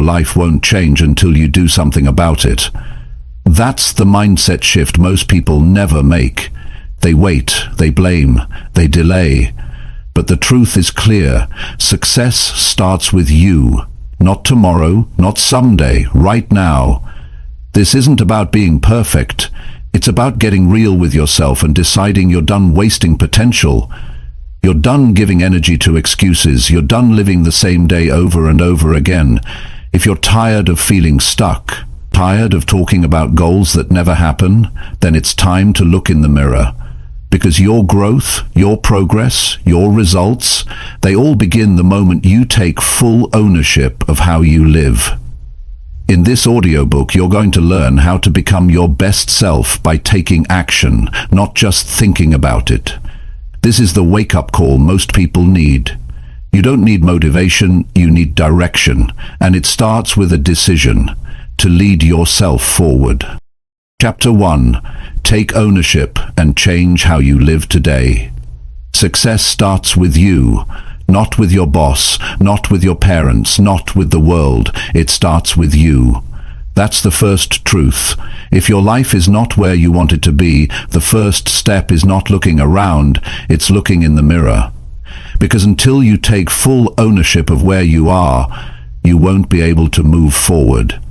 life won't change until you do something about it. That's the mindset shift most people never make. They wait, they blame, they delay. But the truth is clear. Success starts with you. Not tomorrow, not someday, right now. This isn't about being perfect. It's about getting real with yourself and deciding you're done wasting potential. You're done giving energy to excuses. You're done living the same day over and over again. If you're tired of feeling stuck, tired of talking about goals that never happen, then it's time to look in the mirror. Because your growth, your progress, your results, they all begin the moment you take full ownership of how you live. In this audiobook, you're going to learn how to become your best self by taking action, not just thinking about it. This is the wake-up call most people need. You don't need motivation, you need direction, and it starts with a decision to lead yourself forward. Chapter 1. Take ownership and change how you live today. Success starts with you, not with your boss, not with your parents, not with the world. It starts with you. That's the first truth. If your life is not where you want it to be, the first step is not looking around, it's looking in the mirror. Because until you take full ownership of where you are, you won't be able to move forward.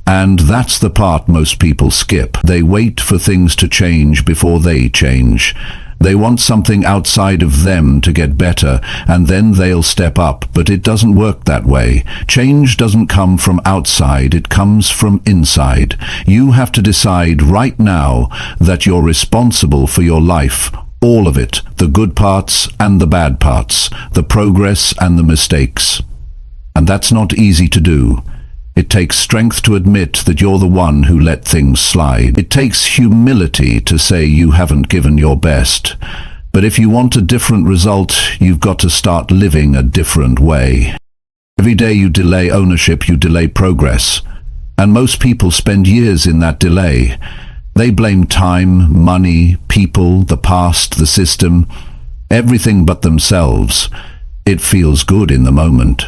And that's the part most people skip. They wait for things to change before they change. They want something outside of them to get better, and then they'll step up, but it doesn't work that way. Change doesn't come from outside, it comes from inside. You have to decide right now that you're responsible for your life, all of it, the good parts and the bad parts, the progress and the mistakes. And that's not easy to do. It takes strength to admit that you're the one who let things slide. It takes humility to say you haven't given your best. But if you want a different result, you've got to start living a different way. Every day you delay ownership, you delay progress. And most people spend years in that delay. They blame time, money, people, the past, the system, everything but themselves. It feels good in the moment.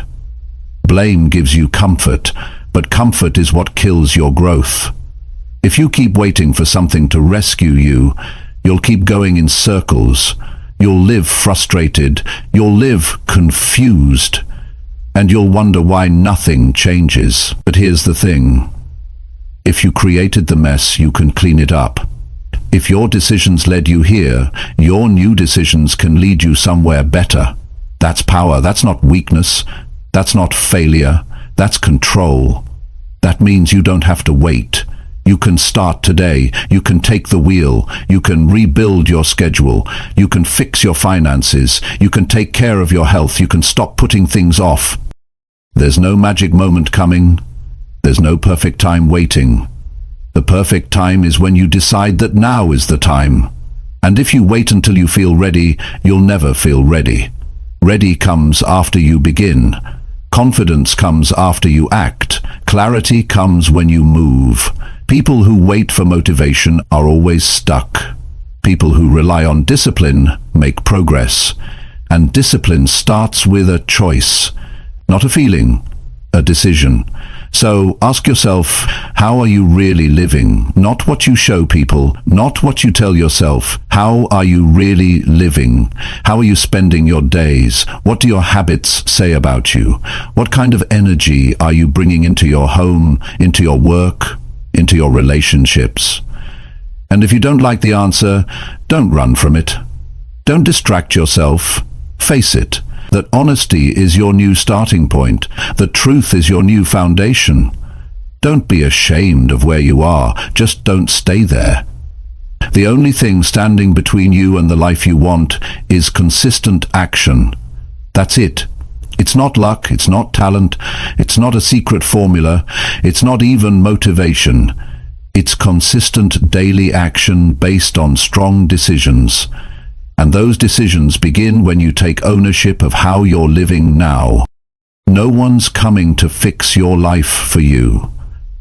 Blame gives you comfort, but comfort is what kills your growth. If you keep waiting for something to rescue you, you'll keep going in circles. You'll live frustrated, you'll live confused, and you'll wonder why nothing changes. But here's the thing. If you created the mess, you can clean it up. If your decisions led you here, your new decisions can lead you somewhere better. That's power, that's not weakness, that's not failure. That's control. That means you don't have to wait. You can start today. You can take the wheel. You can rebuild your schedule. You can fix your finances. You can take care of your health. You can stop putting things off. There's no magic moment coming. There's no perfect time waiting. The perfect time is when you decide that now is the time. And if you wait until you feel ready, you'll never feel ready. Ready comes after you begin. Confidence comes after you act. Clarity comes when you move. People who wait for motivation are always stuck. People who rely on discipline make progress. And discipline starts with a choice, not a feeling, a decision. So ask yourself, how are you really living? Not what you show people, not what you tell yourself. How are you really living? How are you spending your days? What do your habits say about you? What kind of energy are you bringing into your home, into your work, into your relationships? And if you don't like the answer, don't run from it. Don't distract yourself. Face it. That honesty is your new starting point. The truth is your new foundation. Don't be ashamed of where you are. Just don't stay there. The only thing standing between you and the life you want is consistent action. That's it. It's not luck, it's not talent, it's not a secret formula, it's not even motivation. It's consistent daily action based on strong decisions. And those decisions begin when you take ownership of how you're living now. No one's coming to fix your life for you.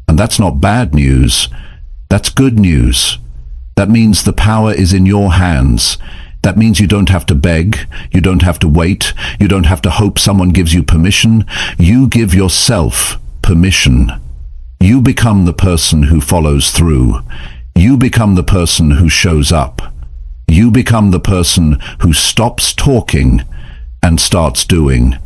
And that's not bad news. That's good news. That means the power is in your hands. That means you don't have to beg, you don't have to wait, you don't have to hope someone gives you permission. You give yourself permission. You become the person who follows through. You become the person who shows up. You become the person who stops talking and starts doing.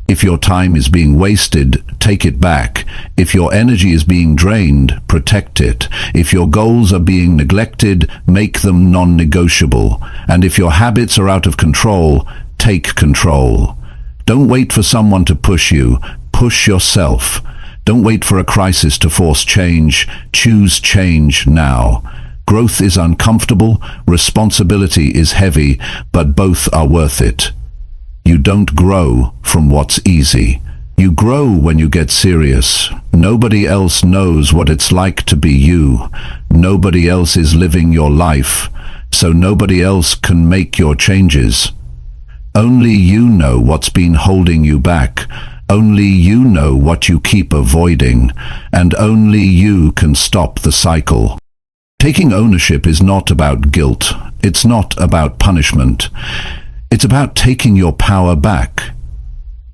If your time is being wasted, take it back. If your energy is being drained, protect it. If your goals are being neglected, make them non-negotiable. And if your habits are out of control, take control. Don't wait for someone to push you. Push yourself. Don't wait for a crisis to force change. Choose change now. Growth is uncomfortable, responsibility is heavy, but both are worth it. You don't grow from what's easy. You grow when you get serious. Nobody else knows what it's like to be you. Nobody else is living your life, so nobody else can make your changes. Only you know what's been holding you back. Only you know what you keep avoiding, and only you can stop the cycle. Taking ownership is not about guilt. It's not about punishment. It's about taking your power back.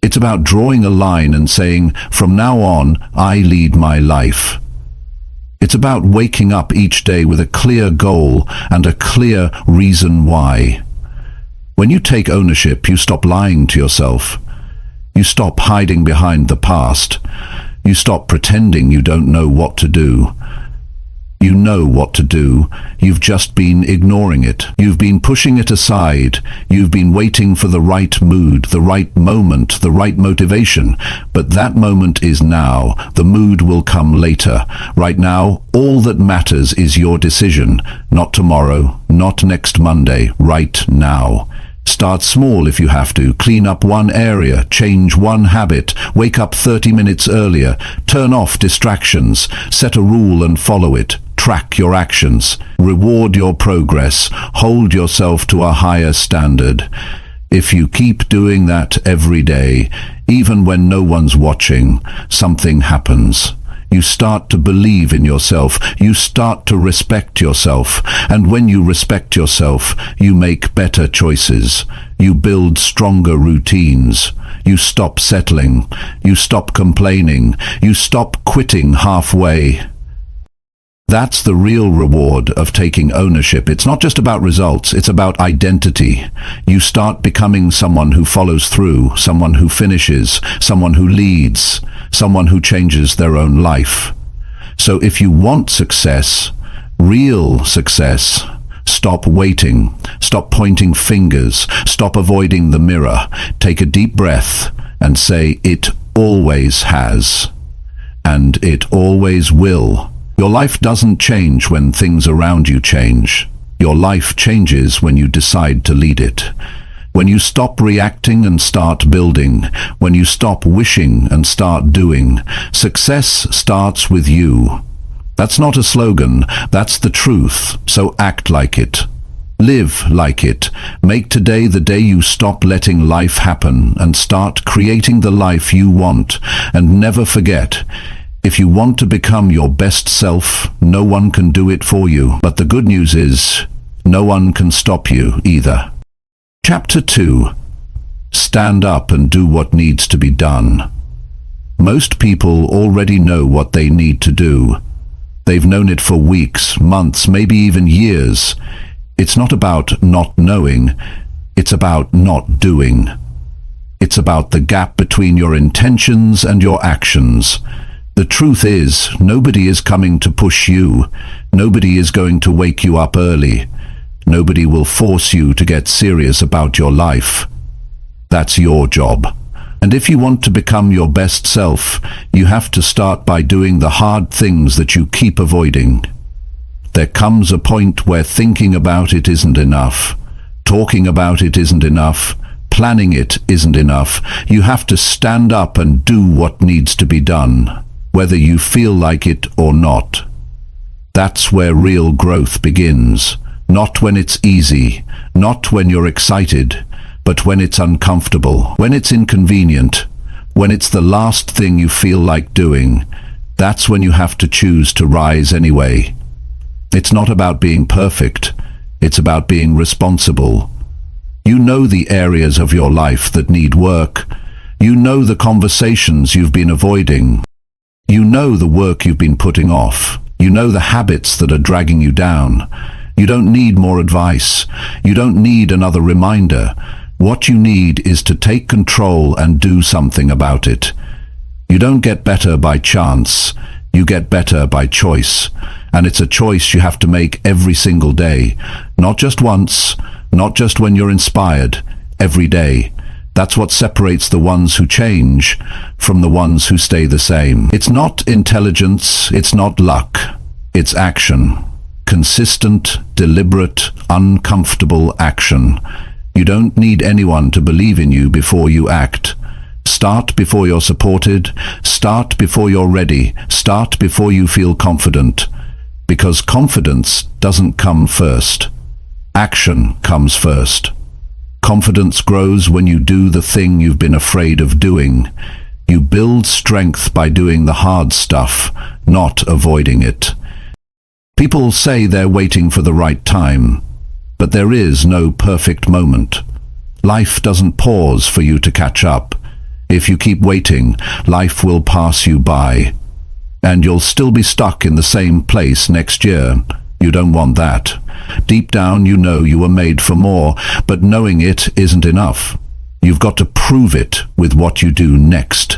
It's about drawing a line and saying, from now on, I lead my life. It's about waking up each day with a clear goal and a clear reason why. When you take ownership, you stop lying to yourself. You stop hiding behind the past. You stop pretending you don't know what to do. You know what to do. You've just been ignoring it. You've been pushing it aside. You've been waiting for the right mood, the right moment, the right motivation. But that moment is now. The mood will come later. Right now, all that matters is your decision. Not tomorrow, not next Monday, right now. Start small if you have to. Clean up one area, change one habit, wake up 30 minutes earlier, turn off distractions, set a rule and follow it. Track your actions, reward your progress, hold yourself to a higher standard. If you keep doing that every day, even when no one's watching, something happens. You start to believe in yourself, you start to respect yourself, and when you respect yourself, you make better choices. You build stronger routines. You stop settling. You stop complaining. You stop quitting halfway. That's the real reward of taking ownership. It's not just about results, it's about identity. You start becoming someone who follows through, someone who finishes, someone who leads, someone who changes their own life. So if you want success, real success, stop waiting, stop pointing fingers, stop avoiding the mirror. Take a deep breath and say, it always has, and it always will. Your life doesn't change when things around you change. Your life changes when you decide to lead it. When you stop reacting and start building. When you stop wishing and start doing. Success starts with you. That's not a slogan, that's the truth, so act like it. Live like it. Make today the day you stop letting life happen and start creating the life you want. And never forget, if you want to become your best self, no one can do it for you. But the good news is, no one can stop you either. Chapter 2. Stand up and do what needs to be done. Most people already know what they need to do. They've known it for weeks, months, maybe even years. It's not about not knowing, it's about not doing. It's about the gap between your intentions and your actions. The truth is, nobody is coming to push you. Nobody is going to wake you up early. Nobody will force you to get serious about your life. That's your job. And if you want to become your best self, you have to start by doing the hard things that you keep avoiding. There comes a point where thinking about it isn't enough. Talking about it isn't enough. Planning it isn't enough. You have to stand up and do what needs to be done, whether you feel like it or not. That's where real growth begins. Not when it's easy, not when you're excited, but when it's uncomfortable, when it's inconvenient, when it's the last thing you feel like doing. That's when you have to choose to rise anyway. It's not about being perfect, it's about being responsible. You know the areas of your life that need work. You know the conversations you've been avoiding. You know the work you've been putting off. You know the habits that are dragging you down. You don't need more advice. You don't need another reminder. What you need is to take control and do something about it. You don't get better by chance. You get better by choice. And it's a choice you have to make every single day. Not just once, not just when you're inspired. Every day. That's what separates the ones who change from the ones who stay the same. It's not intelligence, it's not luck. It's action. Consistent, deliberate, uncomfortable action. You don't need anyone to believe in you before you act. Start before you're supported. Start before you're ready. Start before you feel confident. Because confidence doesn't come first. Action comes first. Confidence grows when you do the thing you've been afraid of doing. You build strength by doing the hard stuff, not avoiding it. People say they're waiting for the right time, but there is no perfect moment. Life doesn't pause for you to catch up. If you keep waiting, life will pass you by. And you'll still be stuck in the same place next year. You don't want that. Deep down you know you were made for more, but knowing it isn't enough. You've got to prove it with what you do next.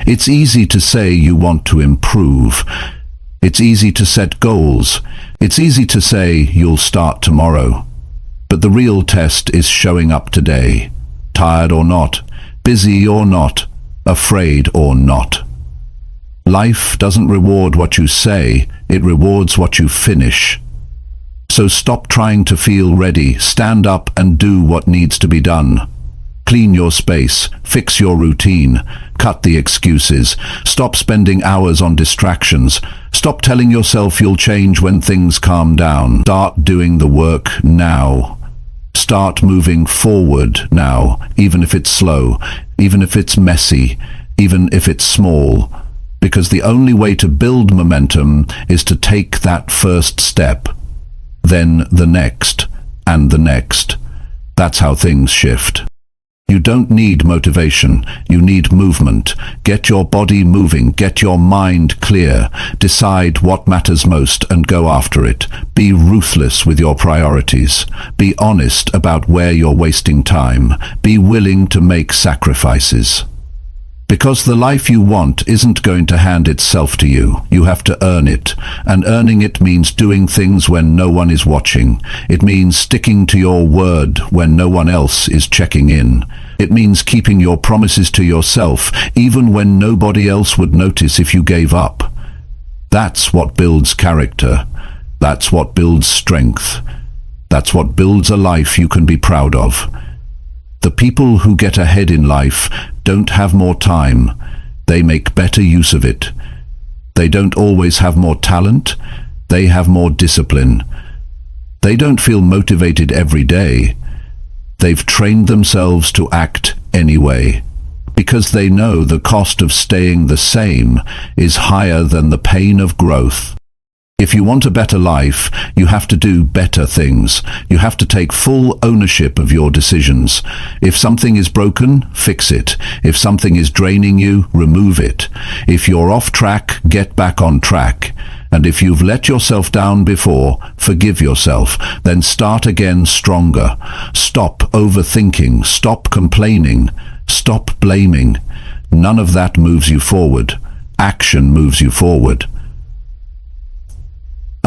It's easy to say you want to improve. It's easy to set goals. It's easy to say you'll start tomorrow. But the real test is showing up today. Tired or not, busy or not, afraid or not. Life doesn't reward what you say, it rewards what you finish. So stop trying to feel ready, stand up and do what needs to be done. Clean your space, fix your routine, cut the excuses, stop spending hours on distractions, stop telling yourself you'll change when things calm down. Start doing the work now. Start moving forward now, even if it's slow, even if it's messy, even if it's small. Because the only way to build momentum is to take that first step, then the next, and the next. That's how things shift. You don't need motivation, you need movement. Get your body moving, get your mind clear, decide what matters most and go after it. Be ruthless with your priorities. Be honest about where you're wasting time. Be willing to make sacrifices. Because the life you want isn't going to hand itself to you. You have to earn it. And earning it means doing things when no one is watching. It means sticking to your word when no one else is checking in. It means keeping your promises to yourself, even when nobody else would notice if you gave up. That's what builds character. That's what builds strength. That's what builds a life you can be proud of. The people who get ahead in life don't have more time. They make better use of it. They don't always have more talent. They have more discipline. They don't feel motivated every day. They've trained themselves to act anyway, because they know the cost of staying the same is higher than the pain of growth. If you want a better life, you have to do better things. You have to take full ownership of your decisions. If something is broken, fix it. If something is draining you, remove it. If you're off track, get back on track. And if you've let yourself down before, forgive yourself. Then start again stronger. Stop overthinking. Stop complaining. Stop blaming. None of that moves you forward. Action moves you forward.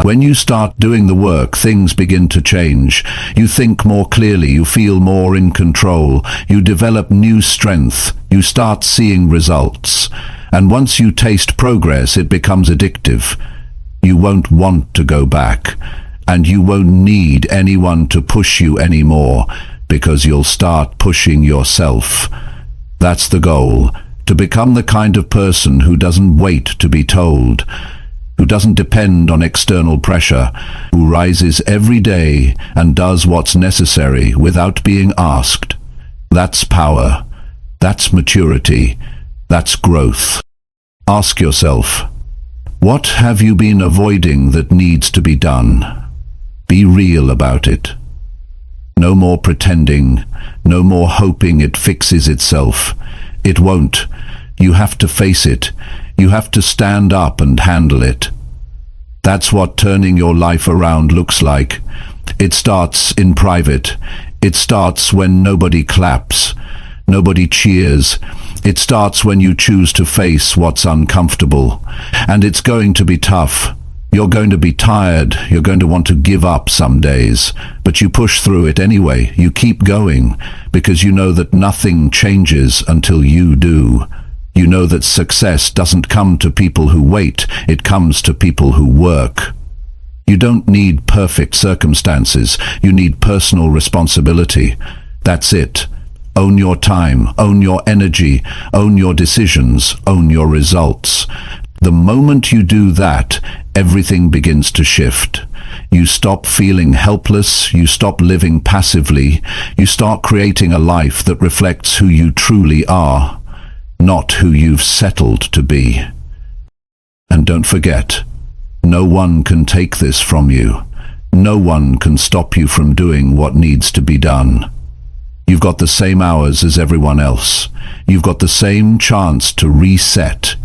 When you start doing the work, things begin to change. You think more clearly, you feel more in control, you develop new strength, you start seeing results. And once you taste progress, it becomes addictive. You won't want to go back, and you won't need anyone to push you anymore, because you'll start pushing yourself. That's the goal, to become the kind of person who doesn't wait to be told, who doesn't depend on external pressure, who rises every day and does what's necessary without being asked. That's power. That's maturity. That's growth. Ask yourself, what have you been avoiding that needs to be done? Be real about it. No more pretending. No more hoping it fixes itself. It won't. You have to face it. You have to stand up and handle it. That's what turning your life around looks like. It starts in private. It starts when nobody claps, nobody cheers. It starts when you choose to face what's uncomfortable. And it's going to be tough. You're going to be tired. You're going to want to give up some days. But you push through it anyway. You keep going because you know that nothing changes until you do. You know that success doesn't come to people who wait. It comes to people who work. You don't need perfect circumstances. You need personal responsibility. That's it. Own your time, own your energy, own your decisions, own your results. The moment you do that, everything begins to shift. You stop feeling helpless, you stop living passively, you start creating a life that reflects who you truly are, not who you've settled to be. And don't forget, no one can take this from you. No one can stop you from doing what needs to be done. You've got the same hours as everyone else. You've got the same chance to reset.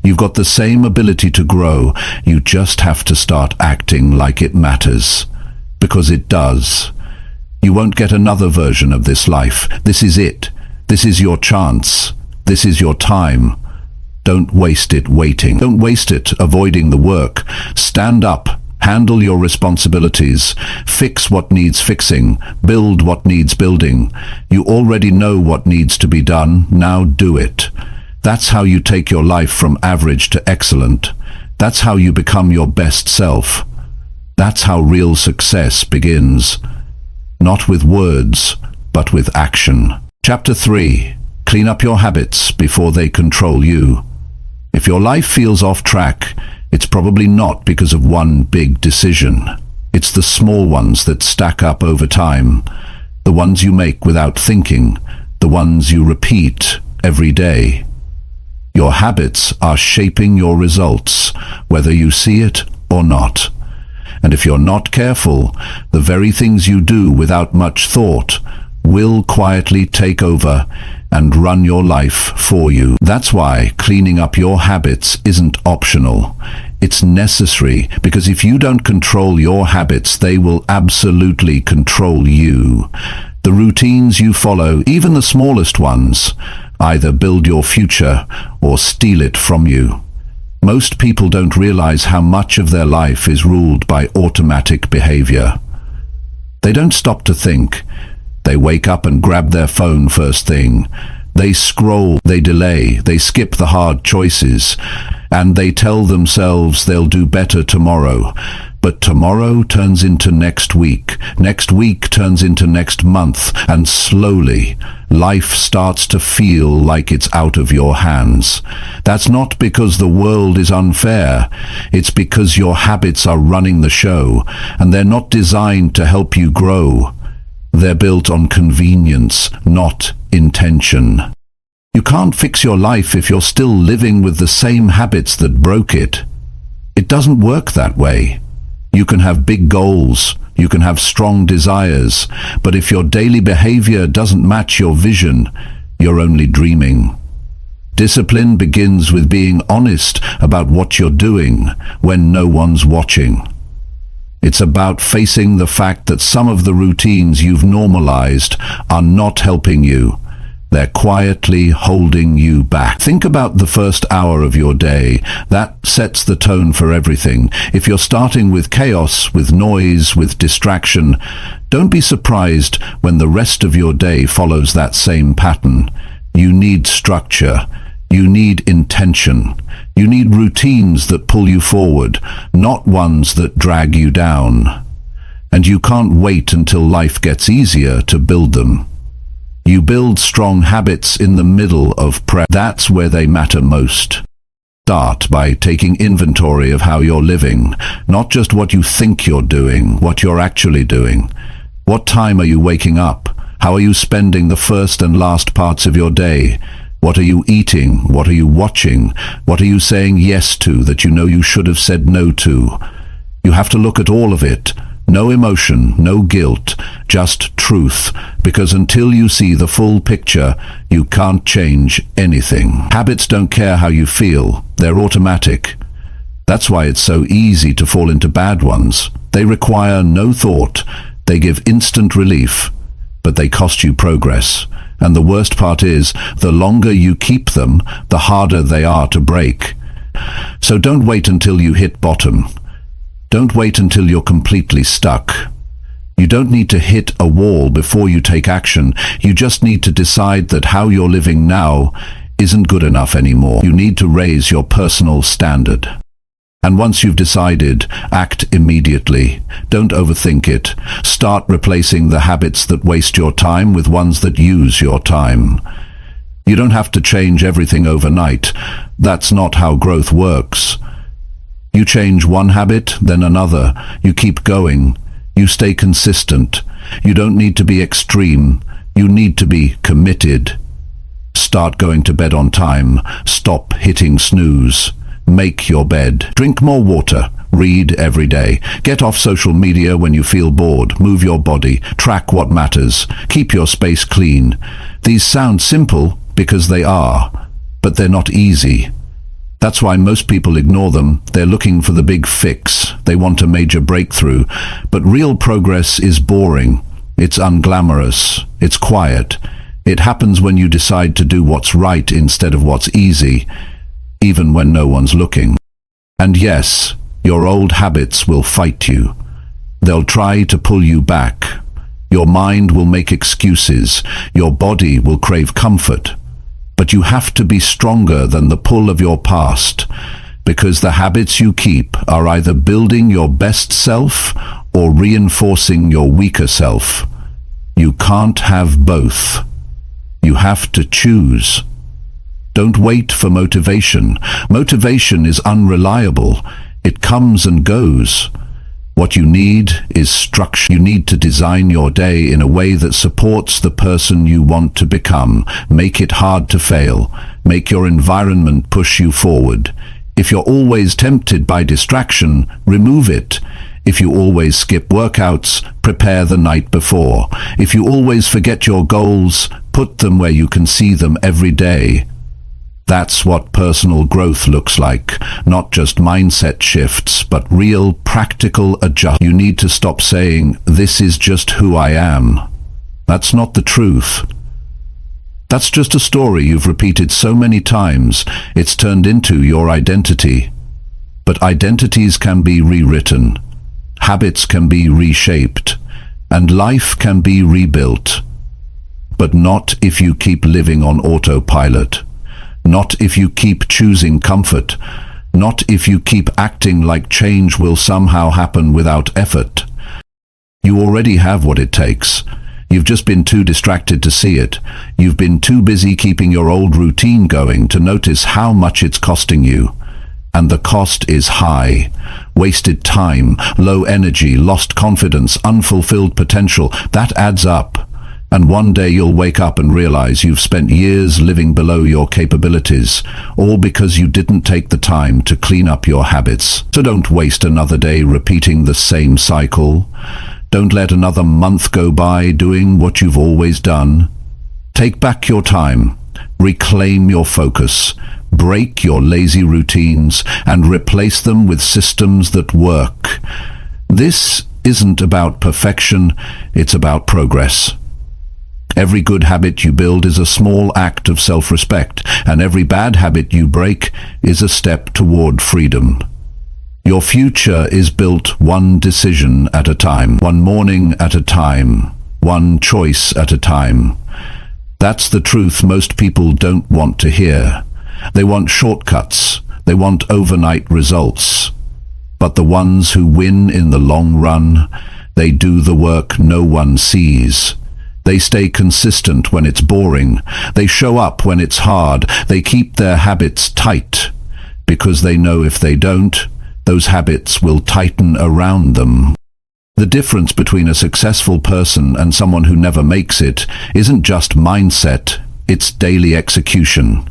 You've got the same ability to grow. You just have to start acting like it matters. Because it does. You won't get another version of this life. This is it. This is your chance. This is your time. Don't waste it waiting. Don't waste it avoiding the work. Stand up. Handle your responsibilities. Fix what needs fixing. Build what needs building. You already know what needs to be done. Now do it. That's how you take your life from average to excellent. That's how you become your best self. That's how real success begins. Not with words, but with action. Chapter 3. Clean up your habits before they control you. If your life feels off track, it's probably not because of one big decision. It's the small ones that stack up over time. The ones you make without thinking. The ones you repeat every day. Your habits are shaping your results, whether you see it or not. And if you're not careful, the very things you do without much thought will quietly take over and run your life for you. That's why cleaning up your habits isn't optional. It's necessary, because if you don't control your habits, they will absolutely control you. The routines you follow, even the smallest ones, either build your future or steal it from you. Most people don't realize how much of their life is ruled by automatic behavior. They don't stop to think. They wake up and grab their phone first thing. They scroll, they delay, they skip the hard choices, and they tell themselves they'll do better tomorrow. But tomorrow turns into next week turns into next month, and slowly, life starts to feel like it's out of your hands. That's not because the world is unfair. It's because your habits are running the show, and they're not designed to help you grow. They're built on convenience, not intention. You can't fix your life if you're still living with the same habits that broke it. It doesn't work that way. You can have big goals, you can have strong desires, but if your daily behavior doesn't match your vision, you're only dreaming. Discipline begins with being honest about what you're doing when no one's watching. It's about facing the fact that some of the routines you've normalized are not helping you. They're quietly holding you back. Think about the first hour of your day. That sets the tone for everything. If you're starting with chaos, with noise, with distraction, don't be surprised when the rest of your day follows that same pattern. You need structure. You need intention. You need routines that pull you forward, not ones that drag you down. And you can't wait until life gets easier to build them. You build strong habits in the middle of prep. That's where they matter most. Start by taking inventory of how you're living, not just what you think you're doing, what you're actually doing. What time are you waking up? How are you spending the first and last parts of your day? What are you eating? What are you watching? What are you saying yes to that you know you should have said no to? You have to look at all of it, No emotion, no guilt, just truth, because until you see the full picture, you can't change anything. Habits don't care how you feel, they're automatic. That's why it's so easy to fall into bad ones. They require no thought, they give instant relief, but they cost you progress. And the worst part is, the longer you keep them, the harder they are to break. So don't wait until you hit bottom. Don't wait until you're completely stuck. You don't need to hit a wall before you take action. You just need to decide that how you're living now isn't good enough anymore. You need to raise your personal standard. And once you've decided, act immediately. Don't overthink it. Start replacing the habits that waste your time with ones that use your time. You don't have to change everything overnight. That's not how growth works. You change one habit, then another. You keep going. You stay consistent. You don't need to be extreme. You need to be committed. Start going to bed on time. Stop hitting snooze. Make your bed. Drink more water. Read every day. Get off social media when you feel bored. Move your body. Track what matters. Keep your space clean. These sound simple because they are, but they're not easy. That's why most people ignore them. They're looking for the big fix. They want a major breakthrough. But real progress is boring. It's unglamorous. It's quiet. It happens when you decide to do what's right instead of what's easy, even when no one's looking. And yes, your old habits will fight you. They'll try to pull you back. Your mind will make excuses. Your body will crave comfort. But you have to be stronger than the pull of your past, because the habits you keep are either building your best self or reinforcing your weaker self. You can't have both. You have to choose. Don't wait for motivation. Motivation is unreliable. It comes and goes. What you need is structure. You need to design your day in a way that supports the person you want to become. Make it hard to fail. Make your environment push you forward. If you're always tempted by distraction, remove it. If you always skip workouts, prepare the night before. If you always forget your goals, put them where you can see them every day. That's what personal growth looks like, not just mindset shifts, but real, practical adjustments. You need to stop saying, "This is just who I am." That's not the truth. That's just a story you've repeated so many times, it's turned into your identity. But identities can be rewritten, habits can be reshaped, and life can be rebuilt. But not if you keep living on autopilot. Not if you keep choosing comfort. Not if you keep acting like change will somehow happen without effort. You already have what it takes. You've just been too distracted to see it. You've been too busy keeping your old routine going to notice how much it's costing you. And the cost is high. Wasted time, low energy, lost confidence, unfulfilled potential. That adds up. And one day you'll wake up and realize you've spent years living below your capabilities, all because you didn't take the time to clean up your habits. So don't waste another day repeating the same cycle. Don't let another month go by doing what you've always done. Take back your time. Reclaim your focus. Break your lazy routines and replace them with systems that work. This isn't about perfection, it's about progress. Every good habit you build is a small act of self-respect, and every bad habit you break is a step toward freedom. Your future is built one decision at a time, one morning at a time, one choice at a time. That's the truth most people don't want to hear. They want shortcuts. They want overnight results. But the ones who win in the long run, they do the work no one sees. They stay consistent when it's boring. They show up when it's hard. They keep their habits tight, because they know if they don't, those habits will tighten around them. The difference between a successful person and someone who never makes it isn't just mindset, it's daily execution.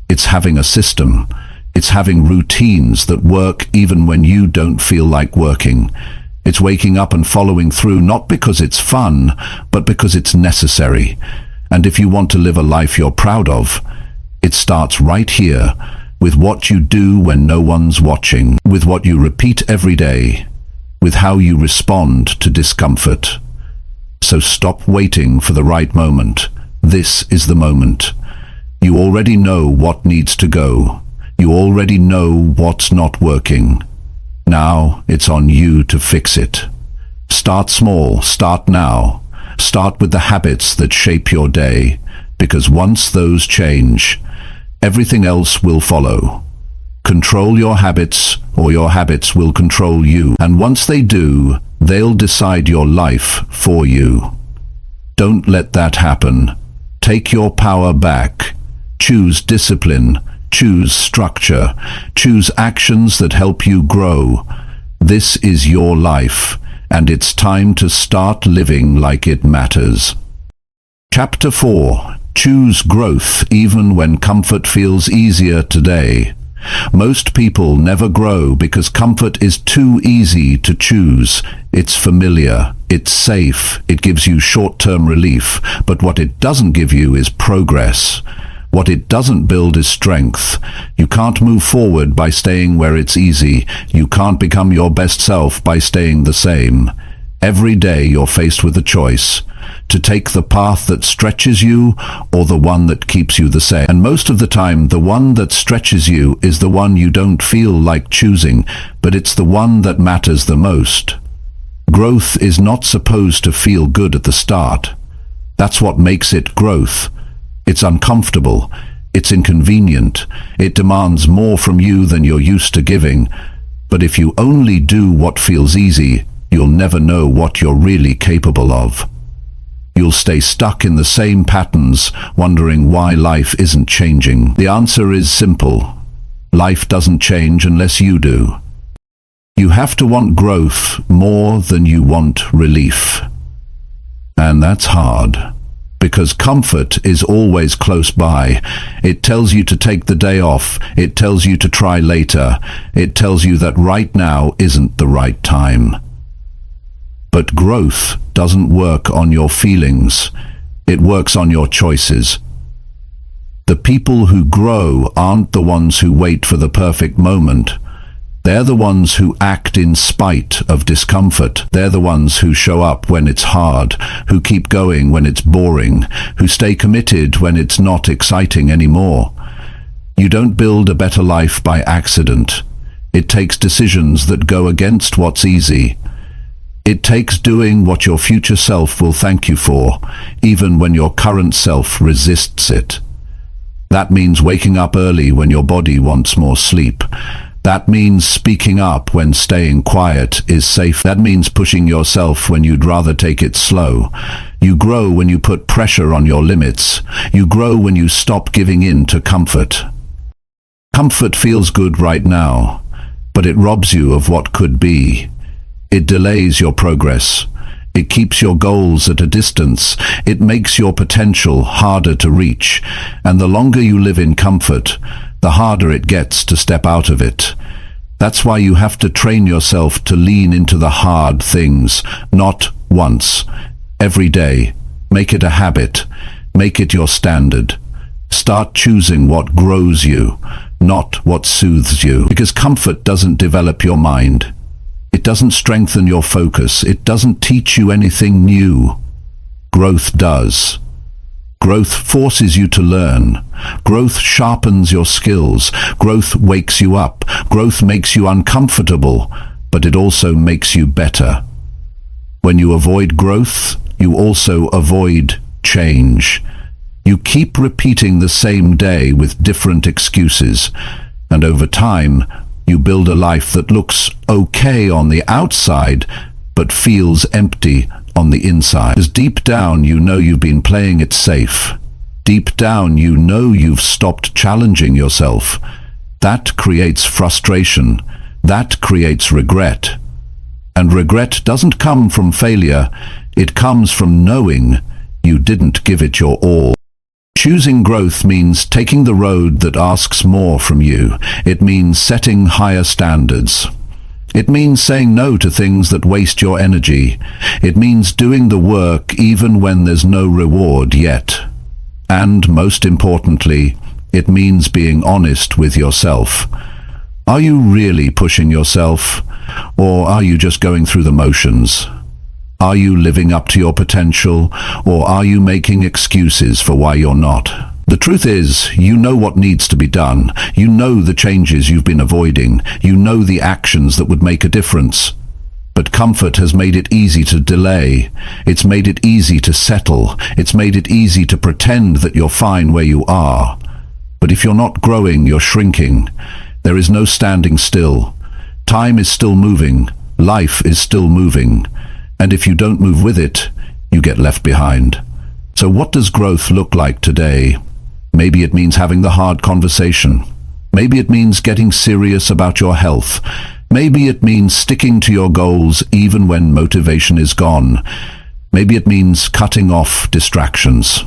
It's having a system. It's having routines that work even when you don't feel like working. It's waking up and following through, not because it's fun, but because it's necessary. And if you want to live a life you're proud of, it starts right here, with what you do when no one's watching, with what you repeat every day, with how you respond to discomfort. So stop waiting for the right moment. This is the moment. You already know what needs to go. You already know what's not working. Now it's on you to fix it. Start small, start now. Start with the habits that shape your day, because once those change, everything else will follow. Control your habits, or your habits will control you. And once they do, they'll decide your life for you. Don't let that happen. Take your power back. Choose discipline. Choose structure. Choose actions that help you grow. This is your life, and it's time to start living like it matters. Chapter 4. Choose growth even when comfort feels easier today. Most people never grow because comfort is too easy to choose. It's familiar, it's safe, it gives you short-term relief, but what it doesn't give you is progress. What it doesn't build is strength. You can't move forward by staying where it's easy. You can't become your best self by staying the same. Every day you're faced with a choice, to take the path that stretches you or the one that keeps you the same. And most of the time, the one that stretches you is the one you don't feel like choosing, but it's the one that matters the most. Growth is not supposed to feel good at the start. That's what makes it growth. It's uncomfortable. It's inconvenient. It demands more from you than you're used to giving. But if you only do what feels easy, you'll never know what you're really capable of. You'll stay stuck in the same patterns, wondering why life isn't changing. The answer is simple. Life doesn't change unless you do. You have to want growth more than you want relief. And that's hard, because comfort is always close by. It tells you to take the day off. It tells you to try later. It tells you that right now isn't the right time. But growth doesn't work on your feelings. It works on your choices. The people who grow aren't the ones who wait for the perfect moment. They're the ones who act in spite of discomfort. They're the ones who show up when it's hard, who keep going when it's boring, who stay committed when it's not exciting anymore. You don't build a better life by accident. It takes decisions that go against what's easy. It takes doing what your future self will thank you for, even when your current self resists it. That means waking up early when your body wants more sleep. That means speaking up when staying quiet is safe. That means pushing yourself when you'd rather take it slow. You grow when you put pressure on your limits. You grow when you stop giving in to comfort. Comfort feels good right now, but it robs you of what could be. It delays your progress. It keeps your goals at a distance. It makes your potential harder to reach. And the longer you live in comfort, the harder it gets to step out of it. That's why you have to train yourself to lean into the hard things, not once, every day. Make it a habit. Make it your standard. Start choosing what grows you, not what soothes you. Because comfort doesn't develop your mind. It doesn't strengthen your focus. It doesn't teach you anything new. Growth does. Growth forces you to learn. Growth sharpens your skills. Growth wakes you up. Growth makes you uncomfortable, but it also makes you better. When you avoid growth, you also avoid change. You keep repeating the same day with different excuses, and over time, you build a life that looks okay on the outside, but feels empty on the inside. Because deep down you know you've been playing it safe. Deep down you know you've stopped challenging yourself. That creates frustration. That creates regret. And regret doesn't come from failure. It comes from knowing you didn't give it your all. Choosing growth means taking the road that asks more from you. It means setting higher standards. It means saying no to things that waste your energy. It means doing the work even when there's no reward yet. And most importantly, it means being honest with yourself. Are you really pushing yourself? Or are you just going through the motions? Are you living up to your potential? Or are you making excuses for why you're not? The truth is, you know what needs to be done. You know the changes you've been avoiding. You know the actions that would make a difference. But comfort has made it easy to delay. It's made it easy to settle. It's made it easy to pretend that you're fine where you are. But if you're not growing, you're shrinking. There is no standing still. Time is still moving. Life is still moving. And if you don't move with it, you get left behind. So what does growth look like today? Maybe it means having the hard conversation. Maybe it means getting serious about your health. Maybe it means sticking to your goals even when motivation is gone. Maybe it means cutting off distractions.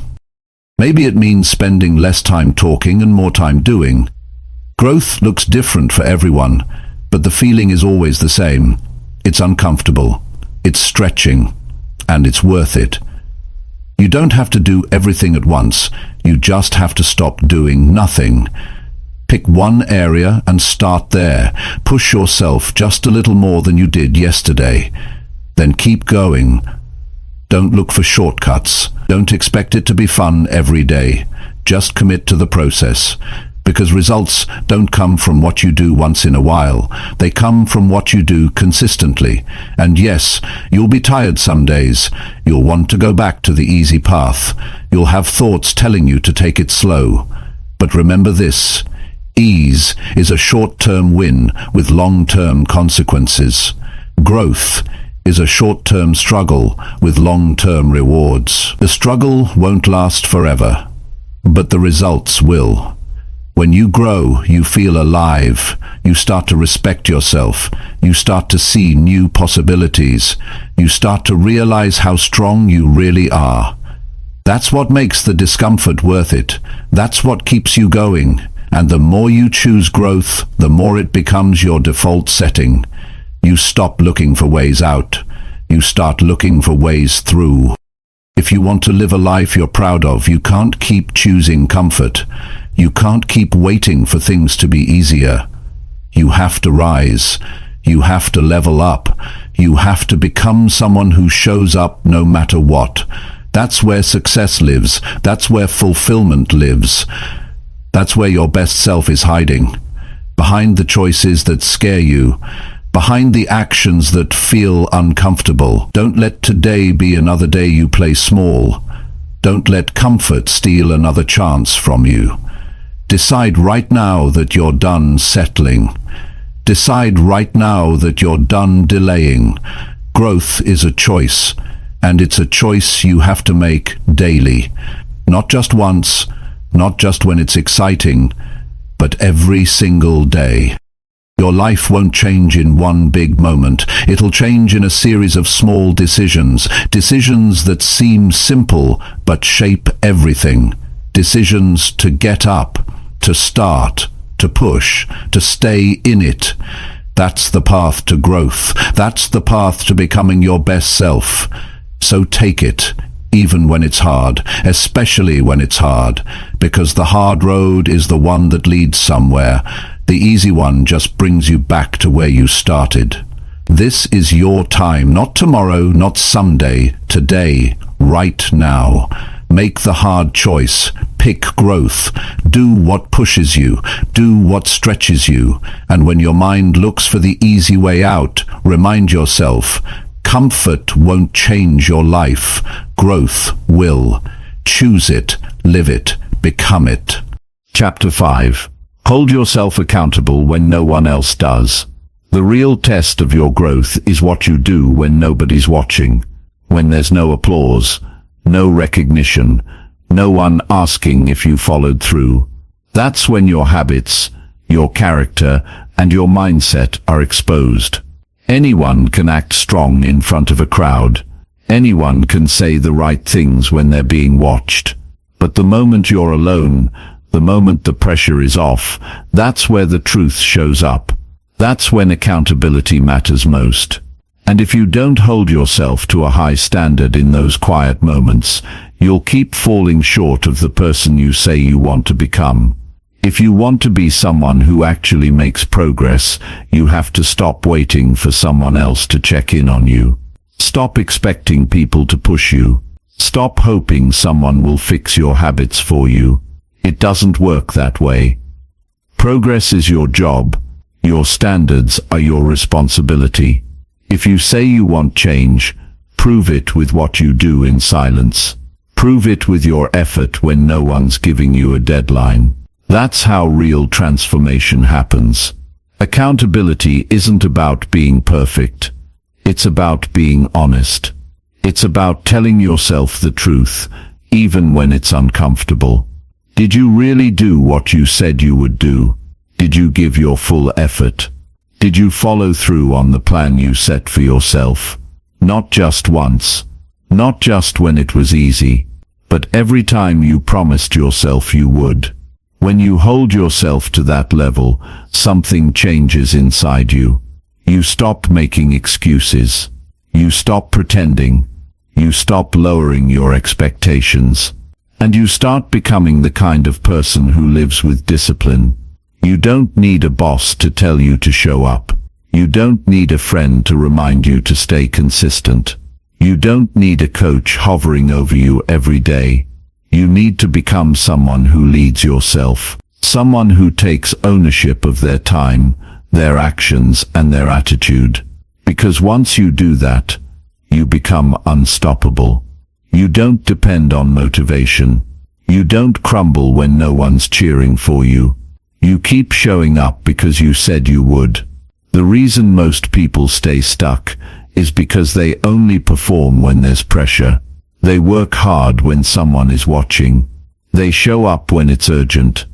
Maybe it means spending less time talking and more time doing. Growth looks different for everyone, but the feeling is always the same. It's uncomfortable, it's stretching, and it's worth it. You don't have to do everything at once. You just have to stop doing nothing. Pick one area and start there. Push yourself just a little more than you did yesterday. Then keep going. Don't look for shortcuts. Don't expect it to be fun every day. Just commit to the process. Because results don't come from what you do once in a while. They come from what you do consistently. And yes, you'll be tired some days. You'll want to go back to the easy path. You'll have thoughts telling you to take it slow. But remember this: ease is a short-term win with long-term consequences. Growth is a short-term struggle with long-term rewards. The struggle won't last forever, but the results will. When you grow, you feel alive. You start to respect yourself. You start to see new possibilities. You start to realize how strong you really are. That's what makes the discomfort worth it. That's what keeps you going. And the more you choose growth, the more it becomes your default setting. You stop looking for ways out. You start looking for ways through. If you want to live a life you're proud of, you can't keep choosing comfort. You can't keep waiting for things to be easier. You have to rise. You have to level up. You have to become someone who shows up no matter what. That's where success lives. That's where fulfillment lives. That's where your best self is hiding. Behind the choices that scare you. Behind the actions that feel uncomfortable. Don't let today be another day you play small. Don't let comfort steal another chance from you. Decide right now that you're done settling. Decide right now that you're done delaying. Growth is a choice, and it's a choice you have to make daily. Not just once, not just when it's exciting, but every single day. Your life won't change in one big moment. It'll change in a series of small decisions. Decisions that seem simple, but shape everything. Decisions to get up, to start, to push, to stay in it. That's the path to growth. That's the path to becoming your best self. So take it, even when it's hard, especially when it's hard, because the hard road is the one that leads somewhere. The easy one just brings you back to where you started. This is your time, not tomorrow, not someday, today, right now. Make the hard choice. Pick growth. Do what pushes you. Do what stretches you. And when your mind looks for the easy way out, remind yourself, comfort won't change your life. Growth will. Choose it, live it, become it. Chapter 5. Hold yourself accountable when no one else does. The real test of your growth is what you do when nobody's watching, when there's no applause, no recognition, no one asking if you followed through. That's when your habits, your character, and your mindset are exposed. Anyone can act strong in front of a crowd. Anyone can say the right things when they're being watched. But the moment you're alone, the moment the pressure is off, that's where the truth shows up. That's when accountability matters most. And if you don't hold yourself to a high standard in those quiet moments, you'll keep falling short of the person you say you want to become. If you want to be someone who actually makes progress, you have to stop waiting for someone else to check in on you. Stop expecting people to push you. Stop hoping someone will fix your habits for you. It doesn't work that way. Progress is your job. Your standards are your responsibility. If you say you want change, prove it with what you do in silence. Prove it with your effort when no one's giving you a deadline. That's how real transformation happens. Accountability isn't about being perfect. It's about being honest. It's about telling yourself the truth, even when it's uncomfortable. Did you really do what you said you would do? Did you give your full effort? Did you follow through on the plan you set for yourself? Not just once, not just when it was easy, but every time you promised yourself you would. When you hold yourself to that level, something changes inside you. You stop making excuses. You stop pretending. You stop lowering your expectations. And you start becoming the kind of person who lives with discipline. You don't need a boss to tell you to show up. You don't need a friend to remind you to stay consistent. You don't need a coach hovering over you every day. You need to become someone who leads yourself, someone who takes ownership of their time, their actions, and their attitude. Because once you do that, you become unstoppable. You don't depend on motivation. You don't crumble when no one's cheering for you. You keep showing up because you said you would. The reason most people stay stuck is because they only perform when there's pressure. They work hard when someone is watching. They show up when it's urgent.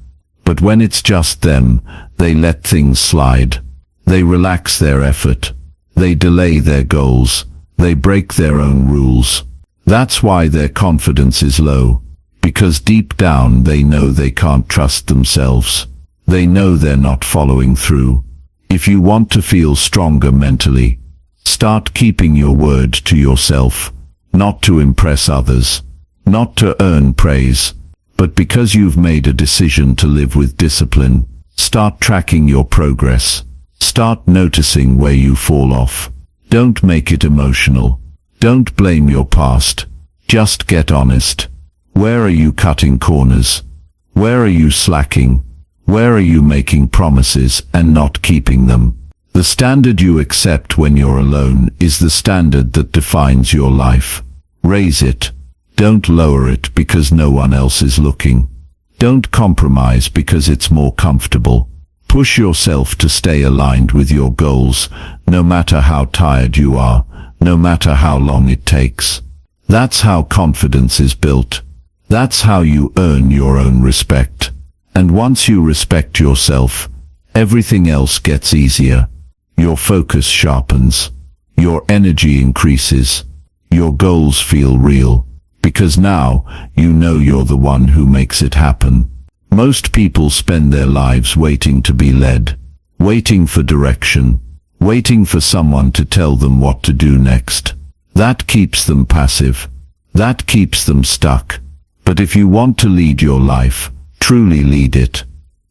But when it's just them, they let things slide. They relax their effort. They delay their goals. They break their own rules. That's why their confidence is low. Because deep down they know they can't trust themselves. They know they're not following through. If you want to feel stronger mentally, start keeping your word to yourself, not to impress others, not to earn praise, but because you've made a decision to live with discipline. Start tracking your progress. Start noticing where you fall off. Don't make it emotional. Don't blame your past. Just get honest. Where are you cutting corners? Where are you slacking? Where are you making promises and not keeping them? The standard you accept when you're alone is the standard that defines your life. Raise it. Don't lower it because no one else is looking. Don't compromise because it's more comfortable. Push yourself to stay aligned with your goals, no matter how tired you are, no matter how long it takes. That's how confidence is built. That's how you earn your own respect. And once you respect yourself, everything else gets easier. Your focus sharpens. Your energy increases. Your goals feel real. Because now, you know you're the one who makes it happen. Most people spend their lives waiting to be led. Waiting for direction. Waiting for someone to tell them what to do next. That keeps them passive. That keeps them stuck. But if you want to lead your life, truly lead it,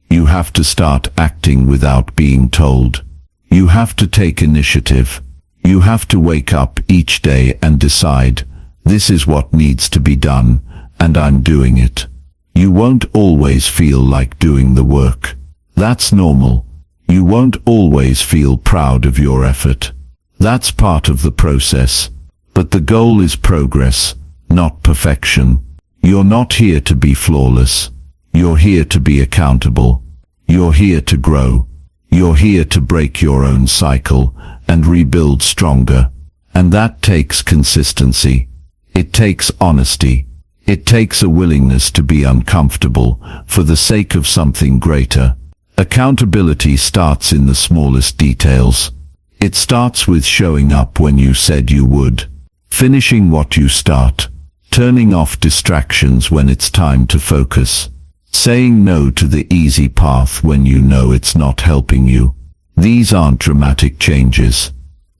you have to start acting without being told. You have to take initiative. You have to wake up each day and decide, this is what needs to be done, and I'm doing it. You won't always feel like doing the work. That's normal. You won't always feel proud of your effort. That's part of the process. But the goal is progress, not perfection. You're not here to be flawless. You're here to be accountable. You're here to grow. You're here to break your own cycle and rebuild stronger. And that takes consistency. It takes honesty. It takes a willingness to be uncomfortable for the sake of something greater. Accountability starts in the smallest details. It starts with showing up when you said you would, finishing what you start, turning off distractions when it's time to focus, saying no to the easy path when you know it's not helping you. These aren't dramatic changes.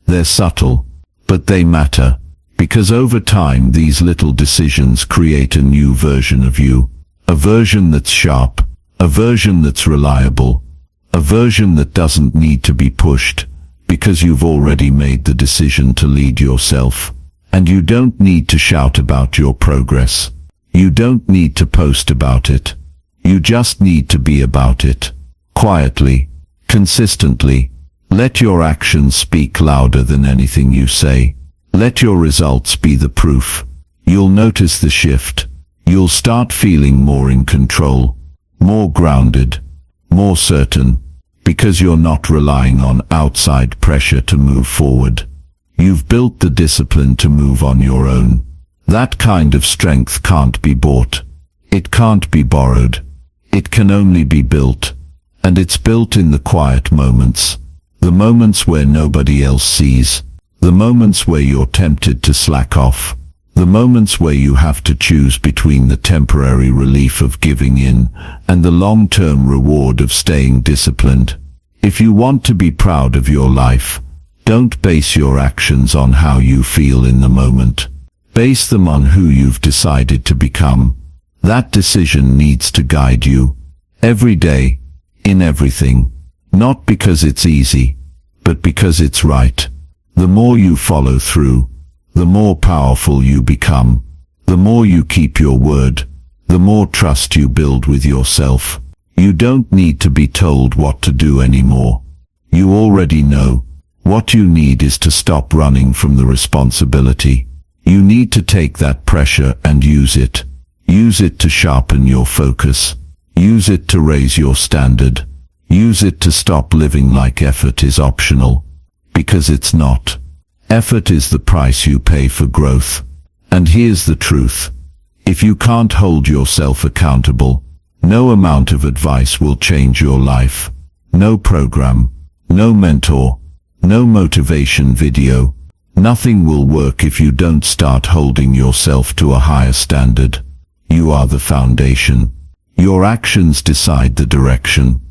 They're subtle, but they matter, because over time these little decisions create a new version of you. A version that's sharp, a version that's reliable, a version that doesn't need to be pushed, because you've already made the decision to lead yourself. And you don't need to shout about your progress. You don't need to post about it. You just need to be about it. Quietly, consistently. Let your actions speak louder than anything you say. Let your results be the proof. You'll notice the shift. You'll start feeling more in control, more grounded, more certain, because you're not relying on outside pressure to move forward. You've built the discipline to move on your own. That kind of strength can't be bought. It can't be borrowed. It can only be built. And it's built in the quiet moments. The moments where nobody else sees. The moments where you're tempted to slack off. The moments where you have to choose between the temporary relief of giving in and the long-term reward of staying disciplined. If you want to be proud of your life, don't base your actions on how you feel in the moment. Base them on who you've decided to become. That decision needs to guide you. Every day, in everything. Not because it's easy, but because it's right. The more you follow through, the more powerful you become. The more you keep your word, the more trust you build with yourself. You don't need to be told what to do anymore. You already know. What you need is to stop running from the responsibility. You need to take that pressure and use it. Use it to sharpen your focus. Use it to raise your standard. Use it to stop living like effort is optional. Because it's not. Effort is the price you pay for growth. And here's the truth. If you can't hold yourself accountable, no amount of advice will change your life. No program, no mentor, no motivation video. Nothing will work if you don't start holding yourself to a higher standard. You are the foundation. Your actions decide the direction.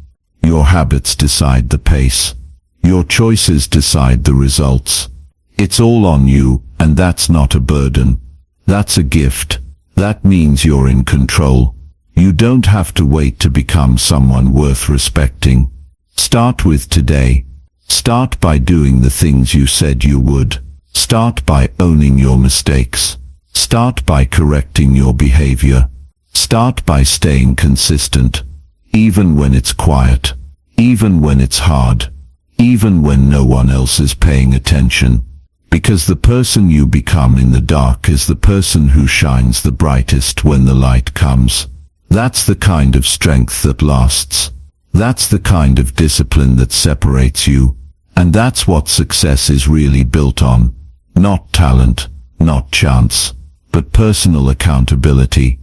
Your habits decide the pace. Your choices decide the results. It's all on you, and that's not a burden. That's a gift. That means you're in control. You don't have to wait to become someone worth respecting. Start with today. Start by doing the things you said you would. Start by owning your mistakes. Start by correcting your behavior. Start by staying consistent, even when it's quiet, even when it's hard, even when no one else is paying attention. Because the person you become in the dark is the person who shines the brightest when the light comes. That's the kind of strength that lasts. That's the kind of discipline that separates you. And that's what success is really built on. Not talent, not chance, but personal accountability.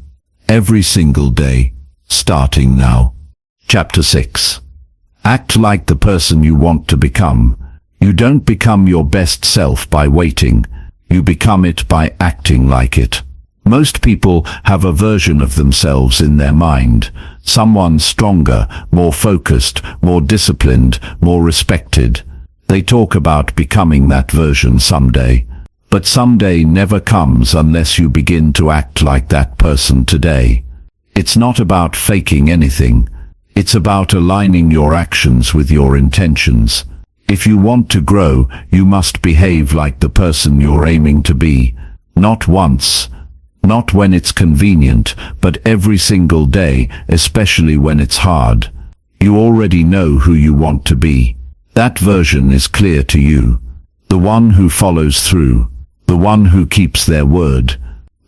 Every single day, starting now. Chapter 6. Act like the person you want to become. You don't become your best self by waiting. You become it by acting like it. Most people have a version of themselves in their mind. Someone stronger, more focused, more disciplined, more respected. They talk about becoming that version someday. But someday never comes unless you begin to act like that person today. It's not about faking anything. It's about aligning your actions with your intentions. If you want to grow, you must behave like the person you're aiming to be. Not once, not when it's convenient, but every single day, especially when it's hard. You already know who you want to be. That version is clear to you. The one who follows through. The one who keeps their word.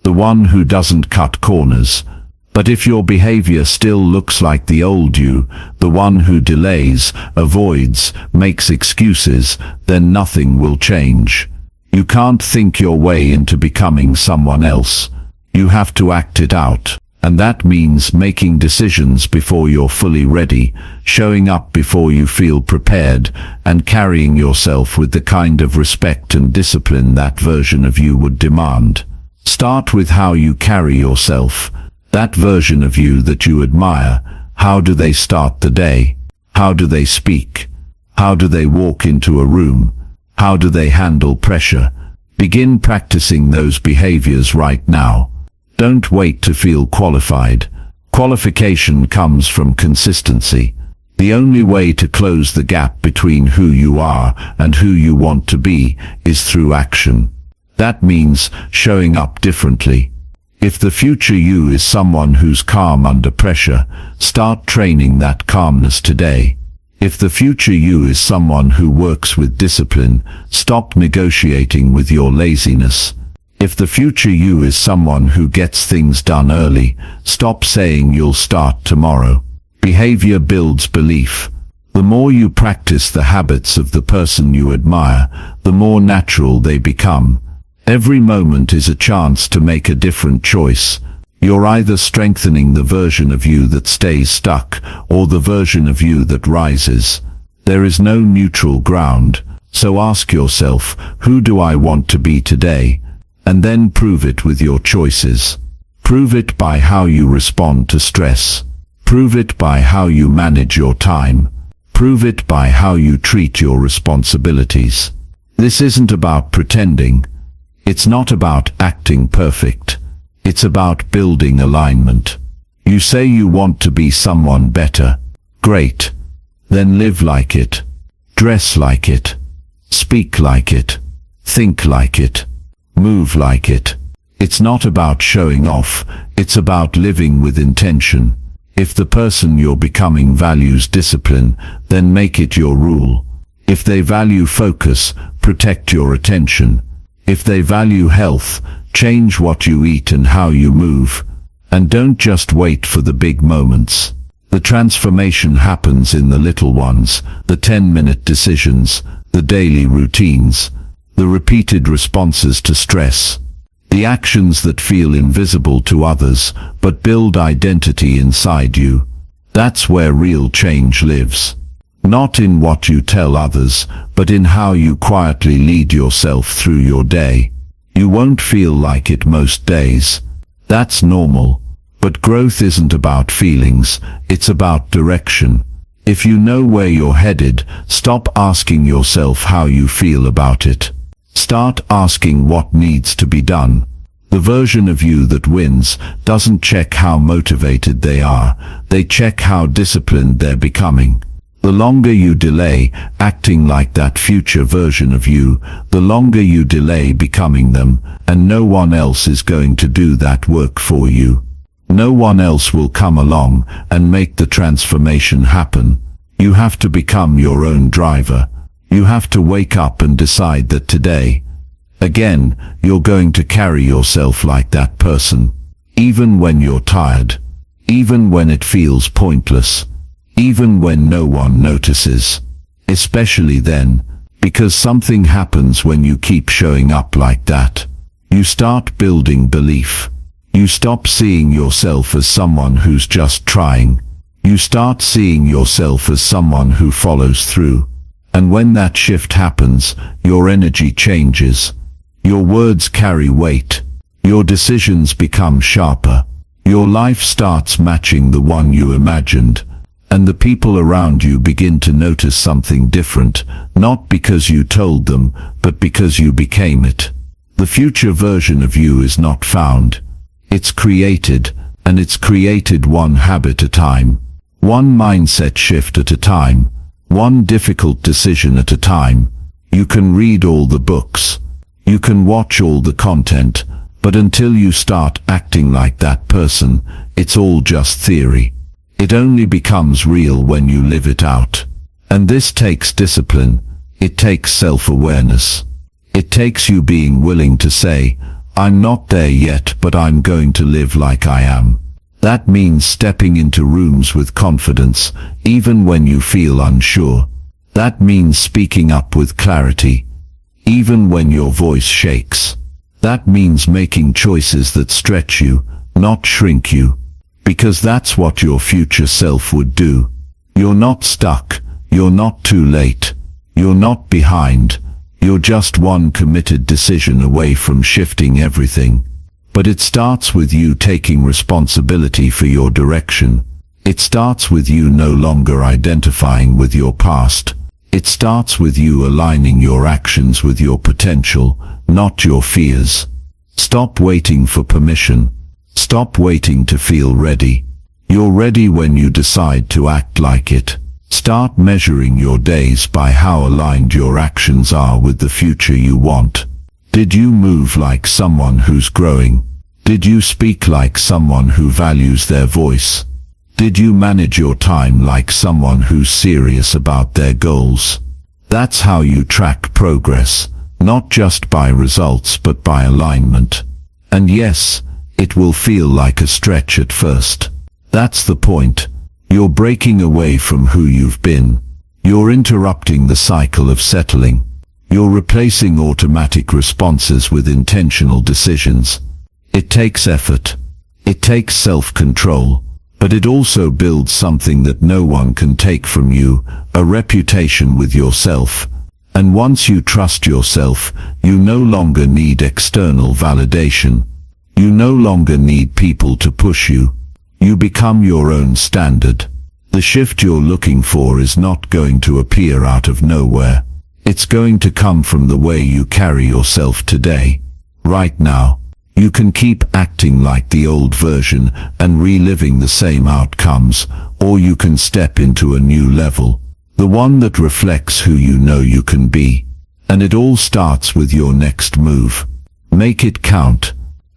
The one who doesn't cut corners. But if your behavior still looks like the old you, the one who delays, avoids, makes excuses, then nothing will change. You can't think your way into becoming someone else. You have to act it out. And that means making decisions before you're fully ready, showing up before you feel prepared, and carrying yourself with the kind of respect and discipline that version of you would demand. Start with how you carry yourself. That version of you that you admire. How do they start the day? How do they speak? How do they walk into a room? How do they handle pressure? Begin practicing those behaviors right now. Don't wait to feel qualified. Qualification comes from consistency. The only way to close the gap between who you are and who you want to be is through action. That means showing up differently. If the future you is someone who's calm under pressure, start training that calmness today. If the future you is someone who works with discipline, stop negotiating with your laziness. If the future you is someone who gets things done early, stop saying you'll start tomorrow. Behavior builds belief. The more you practice the habits of the person you admire, the more natural they become. Every moment is a chance to make a different choice. You're either strengthening the version of you that stays stuck, or the version of you that rises. There is no neutral ground, so ask yourself, who do I want to be today? And then prove it with your choices. Prove it by how you respond to stress. Prove it by how you manage your time. Prove it by how you treat your responsibilities. This isn't about pretending. It's not about acting perfect. It's about building alignment. You say you want to be someone better. Great. Then live like it. Dress like it. Speak like it. Think like it. Move like it. It's not about showing off, it's about living with intention. If the person you're becoming values discipline, then make it your rule. If they value focus, protect your attention. If they value health, change what you eat and how you move. And don't just wait for the big moments. The transformation happens in the little ones, the 10-minute decisions, the daily routines, the repeated responses to stress, the actions that feel invisible to others but build identity inside you. That's where real change lives. Not in what you tell others, but in how you quietly lead yourself through your day. You won't feel like it most days. That's normal. But growth isn't about feelings, it's about direction. If you know where you're headed, stop asking yourself how you feel about it. Start asking what needs to be done. The version of you that wins doesn't check how motivated they are, they check how disciplined they're becoming. The longer you delay acting like that future version of you, the longer you delay becoming them, and no one else is going to do that work for you. No one else will come along and make the transformation happen. You have to become your own driver. You have to wake up and decide that today, again, you're going to carry yourself like that person. Even when you're tired. Even when it feels pointless. Even when no one notices. Especially then, because something happens when you keep showing up like that. You start building belief. You stop seeing yourself as someone who's just trying. You start seeing yourself as someone who follows through. And when that shift happens, your energy changes. Your words carry weight. Your decisions become sharper. Your life starts matching the one you imagined. And the people around you begin to notice something different, not because you told them, but because you became it. The future version of you is not found. It's created, and it's created one habit at a time. One mindset shift at a time. One difficult decision at a time. You can read all the books. You can watch all the content, but until you start acting like that person, it's all just theory. It only becomes real when you live it out. And this takes discipline. It takes self-awareness. It takes you being willing to say, I'm not there yet, but I'm going to live like I am. That means stepping into rooms with confidence, even when you feel unsure. That means speaking up with clarity, even when your voice shakes. That means making choices that stretch you, not shrink you. Because that's what your future self would do. You're not stuck. You're not too late. You're not behind. You're just one committed decision away from shifting everything. But it starts with you taking responsibility for your direction. It starts with you no longer identifying with your past. It starts with you aligning your actions with your potential, not your fears. Stop waiting for permission. Stop waiting to feel ready. You're ready when you decide to act like it. Start measuring your days by how aligned your actions are with the future you want. Did you move like someone who's growing? Did you speak like someone who values their voice? Did you manage your time like someone who's serious about their goals? That's how you track progress, not just by results but by alignment. And yes, it will feel like a stretch at first. That's the point. You're breaking away from who you've been. You're interrupting the cycle of settling. You're replacing automatic responses with intentional decisions. It takes effort. It takes self-control. But it also builds something that no one can take from you, a reputation with yourself. And once you trust yourself, you no longer need external validation. You no longer need people to push you. You become your own standard. The shift you're looking for is not going to appear out of nowhere. It's going to come from the way you carry yourself today, right now. You can keep acting like the old version and reliving the same outcomes, or you can step into a new level, the one that reflects who you know you can be. And it all starts with your next move. Make it count.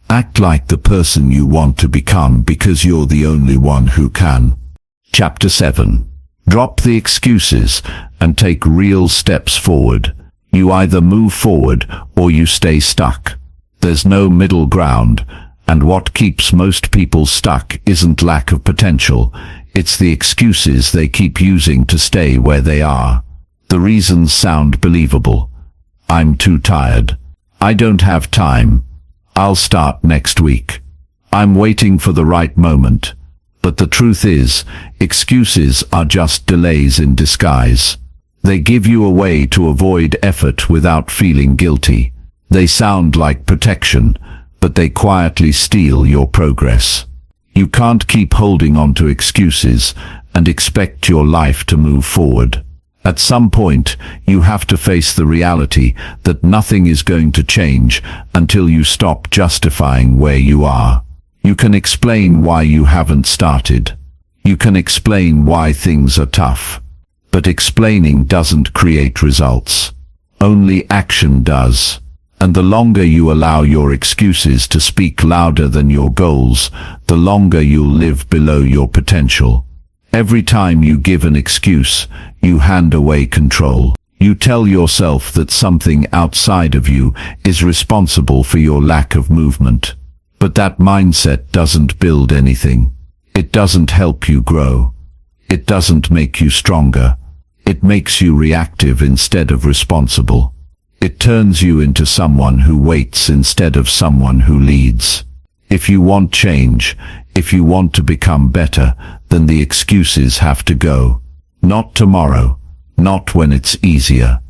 Act like the person you want to become because you're the only one who can. Chapter 7. Drop the excuses and take real steps forward. You either move forward or you stay stuck. There's no middle ground, and what keeps most people stuck isn't lack of potential, it's the excuses they keep using to stay where they are. The reasons sound believable. I'm too tired. I don't have time. I'll start next week. I'm waiting for the right moment. But the truth is, excuses are just delays in disguise. They give you a way to avoid effort without feeling guilty. They sound like protection, but they quietly steal your progress. You can't keep holding on to excuses and expect your life to move forward. At some point, you have to face the reality that nothing is going to change until you stop justifying where you are. You can explain why you haven't started. You can explain why things are tough. But explaining doesn't create results. Only action does. And the longer you allow your excuses to speak louder than your goals, the longer you'll live below your potential. Every time you give an excuse, you hand away control. You tell yourself that something outside of you is responsible for your lack of movement. But that mindset doesn't build anything. It doesn't help you grow. It doesn't make you stronger. It makes you reactive instead of responsible. It turns you into someone who waits instead of someone who leads. If you want change, if you want to become better, then the excuses have to go. Not tomorrow, not when it's easier.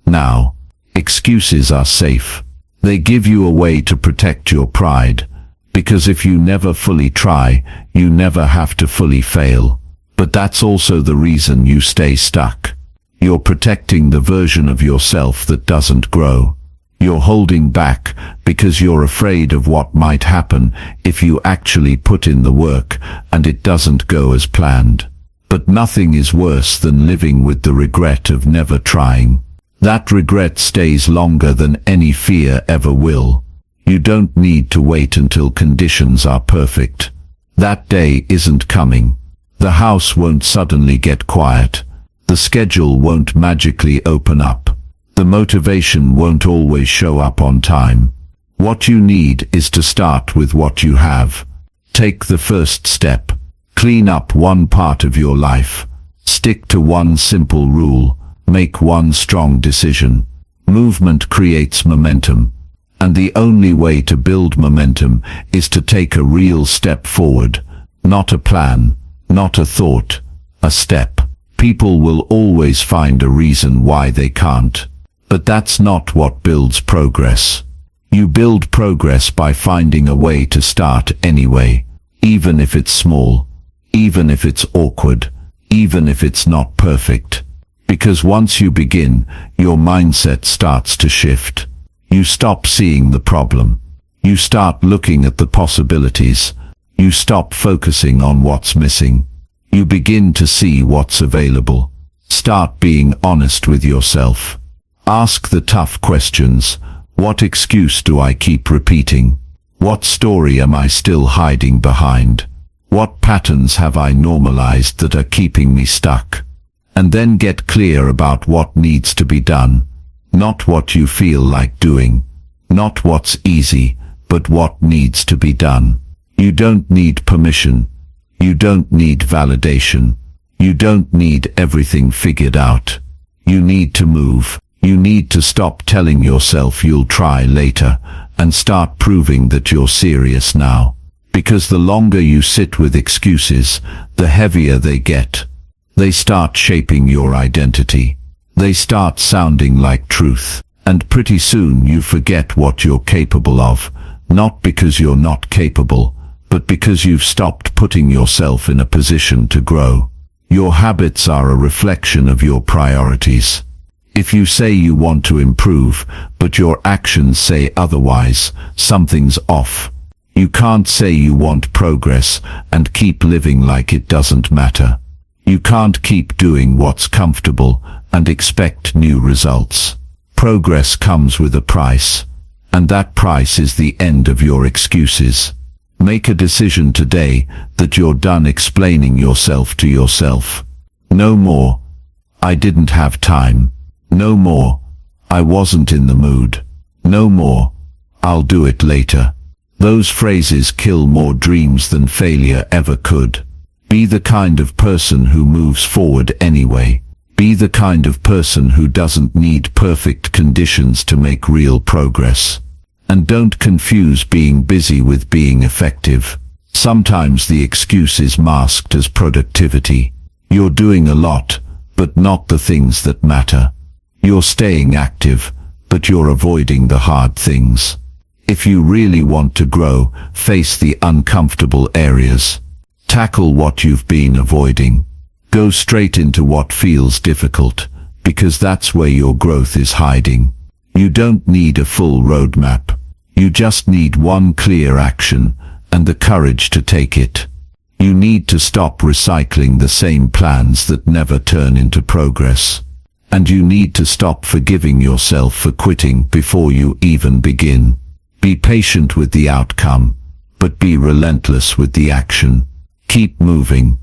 Now, excuses are safe. They give you a way to protect your pride, because if you never fully try, you never have to fully fail. But that's also the reason you stay stuck. You're protecting the version of yourself that doesn't grow. You're holding back because you're afraid of what might happen if you actually put in the work and it doesn't go as planned. But nothing is worse than living with the regret of never trying. That regret stays longer than any fear ever will. You don't need to wait until conditions are perfect. That day isn't coming. The house won't suddenly get quiet. The schedule won't magically open up. The motivation won't always show up on time. What you need is to start with what you have. Take the first step. Clean up one part of your life. Stick to one simple rule. Make one strong decision. Movement creates momentum. And the only way to build momentum is to take a real step forward. Not a plan, not a thought, a step. People will always find a reason why they can't. But that's not what builds progress. You build progress by finding a way to start anyway, even if it's small, even if it's awkward, even if it's not perfect. Because once you begin, your mindset starts to shift. You stop seeing the problem. You start looking at the possibilities. You stop focusing on what's missing. You begin to see what's available. Start being honest with yourself. Ask the tough questions. What excuse do I keep repeating? What story am I still hiding behind? What patterns have I normalized that are keeping me stuck? And then get clear about what needs to be done. Not what you feel like doing. Not what's easy, but what needs to be done. You don't need permission. You don't need validation. You don't need everything figured out. You need to move. You need to stop telling yourself you'll try later and start proving that you're serious now. Because the longer you sit with excuses, the heavier they get. They start shaping your identity. They start sounding like truth. And pretty soon you forget what you're capable of, not because you're not capable, but because you've stopped putting yourself in a position to grow. Your habits are a reflection of your priorities. If you say you want to improve, but your actions say otherwise, something's off. You can't say you want progress and keep living like it doesn't matter. You can't keep doing what's comfortable and expect new results. Progress comes with a price, and that price is the end of your excuses. Make a decision today that you're done explaining yourself to yourself. No more, I didn't have time. No more, I wasn't in the mood. No more, I'll do it later. Those phrases kill more dreams than failure ever could. Be the kind of person who moves forward anyway. Be the kind of person who doesn't need perfect conditions to make real progress. And don't confuse being busy with being effective. Sometimes the excuse is masked as productivity. You're doing a lot, but not the things that matter. You're staying active, but you're avoiding the hard things. If you really want to grow, face the uncomfortable areas. Tackle what you've been avoiding. Go straight into what feels difficult, because that's where your growth is hiding. You don't need a full roadmap. You just need one clear action, and the courage to take it. You need to stop recycling the same plans that never turn into progress. And you need to stop forgiving yourself for quitting before you even begin. Be patient with the outcome, but be relentless with the action. Keep moving.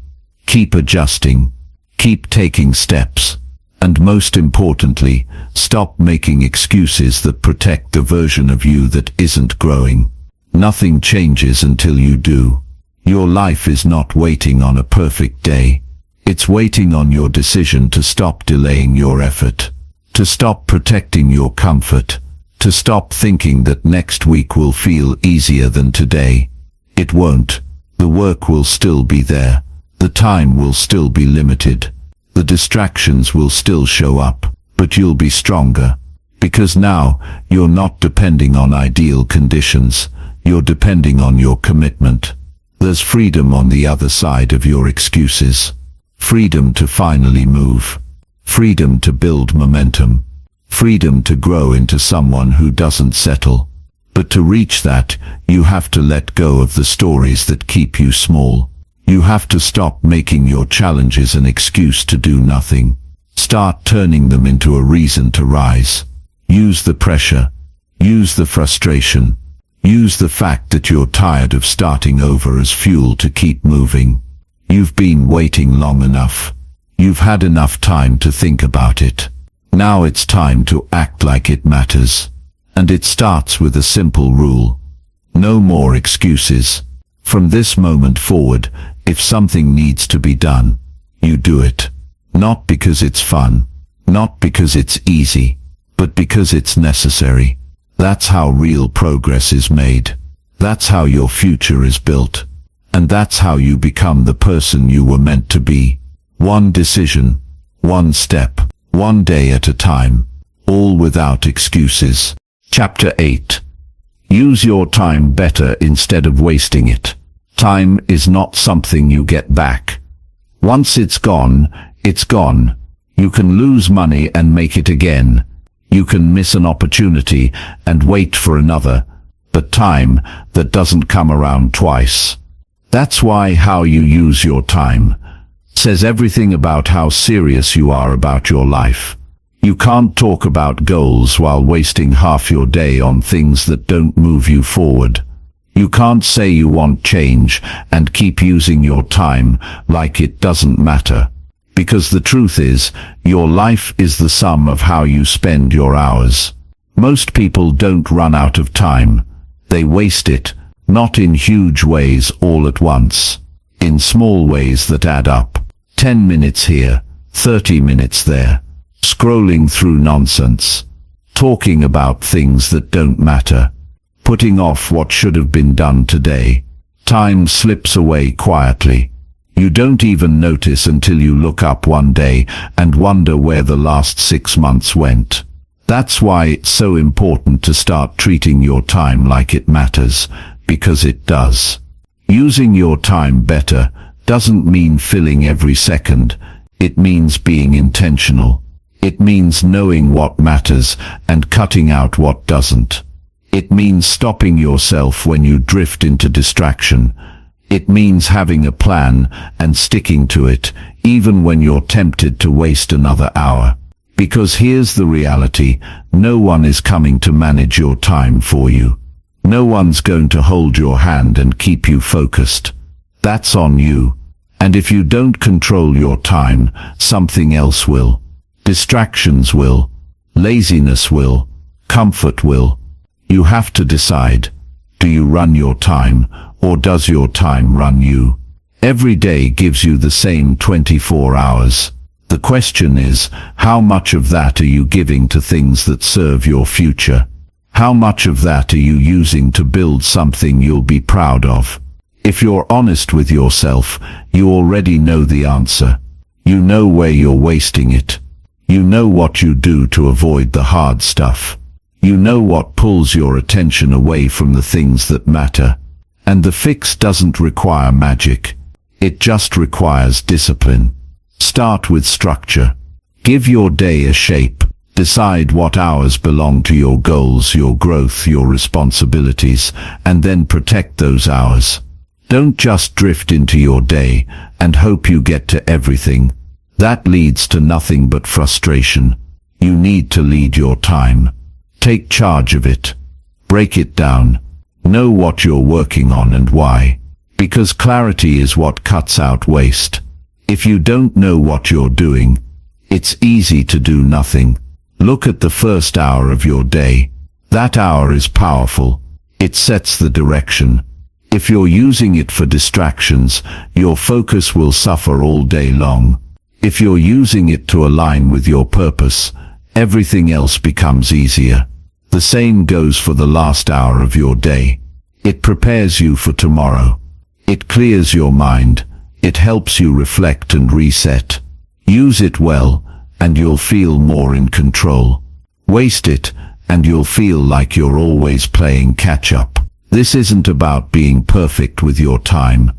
Keep adjusting. Keep taking steps. And most importantly, stop making excuses that protect the version of you that isn't growing. Nothing changes until you do. Your life is not waiting on a perfect day. It's waiting on your decision to stop delaying your effort, to stop protecting your comfort, to stop thinking that next week will feel easier than today. It won't. The work will still be there. The time will still be limited. The distractions will still show up, but you'll be stronger. Because now, you're not depending on ideal conditions. You're depending on your commitment. There's freedom on the other side of your excuses. Freedom to finally move. Freedom to build momentum. Freedom to grow into someone who doesn't settle. But to reach that, you have to let go of the stories that keep you small. You have to stop making your challenges an excuse to do nothing. Start turning them into a reason to rise. Use the pressure. Use the frustration. Use the fact that you're tired of starting over as fuel to keep moving. You've been waiting long enough. You've had enough time to think about it. Now it's time to act like it matters. And it starts with a simple rule. No more excuses. From this moment forward, if something needs to be done, you do it. Not because it's fun, not because it's easy, but because it's necessary. That's how real progress is made. That's how your future is built. And that's how you become the person you were meant to be. One decision, one step, one day at a time, all without excuses. Chapter 8. Use your time better instead of wasting it. Time is not something you get back. Once it's gone, it's gone. You can lose money and make it again. You can miss an opportunity and wait for another. But time, that doesn't come around twice. That's why how you use your time says everything about how serious you are about your life. You can't talk about goals while wasting half your day on things that don't move you forward. You can't say you want change and keep using your time like it doesn't matter. Because the truth is, your life is the sum of how you spend your hours. Most people don't run out of time. They waste it, not in huge ways all at once. In small ways that add up. 10 minutes here, 30 minutes there. Scrolling through nonsense. Talking about things that don't matter. Putting off what should have been done today. Time slips away quietly. You don't even notice until you look up one day and wonder where the last 6 months went. That's why it's so important to start treating your time like it matters, because it does. Using your time better doesn't mean filling every second. It means being intentional. It means knowing what matters and cutting out what doesn't. It means stopping yourself when you drift into distraction. It means having a plan and sticking to it, even when you're tempted to waste another hour. Because here's the reality, no one is coming to manage your time for you. No one's going to hold your hand and keep you focused. That's on you. And if you don't control your time, something else will. Distractions will. Laziness will. Comfort will. You have to decide. Do you run your time, or does your time run you? Every day gives you the same 24 hours. The question is, how much of that are you giving to things that serve your future? How much of that are you using to build something you'll be proud of? If you're honest with yourself, you already know the answer. You know where you're wasting it. You know what you do to avoid the hard stuff. You know what pulls your attention away from the things that matter. And the fix doesn't require magic. It just requires discipline. Start with structure. Give your day a shape. Decide what hours belong to your goals, your growth, your responsibilities, and then protect those hours. Don't just drift into your day and hope you get to everything. That leads to nothing but frustration. You need to lead your time. Take charge of it. Break it down. Know what you're working on and why. Because clarity is what cuts out waste. If you don't know what you're doing, it's easy to do nothing. Look at the first hour of your day. That hour is powerful. It sets the direction. If you're using it for distractions, your focus will suffer all day long. If you're using it to align with your purpose, everything else becomes easier. The same goes for the last hour of your day. It prepares you for tomorrow. It clears your mind. It helps you reflect and reset. Use it well, and you'll feel more in control. Waste it, and you'll feel like you're always playing catch-up. This isn't about being perfect with your time.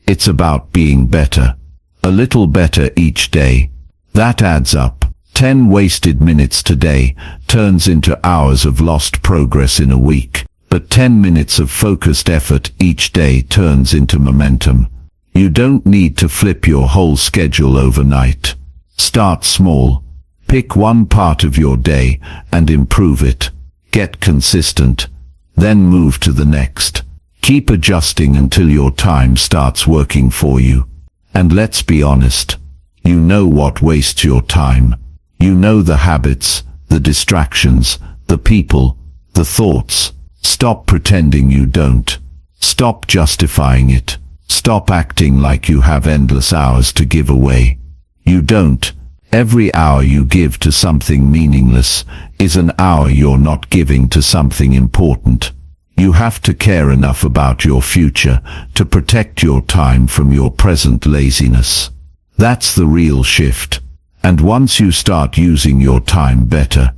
It's about being better. A little better each day. That adds up. 10 wasted minutes today turns into hours of lost progress in a week. But 10 minutes of focused effort each day turns into momentum. You don't need to flip your whole schedule overnight. Start small. Pick one part of your day and improve it. Get consistent. Then move to the next. Keep adjusting until your time starts working for you. And let's be honest. You know what wastes your time. You know the habits, the distractions, the people, the thoughts. Stop pretending you don't. Stop justifying it. Stop acting like you have endless hours to give away. You don't. Every hour you give to something meaningless is an hour you're not giving to something important. You have to care enough about your future to protect your time from your present laziness. That's the real shift. And once you start using your time better,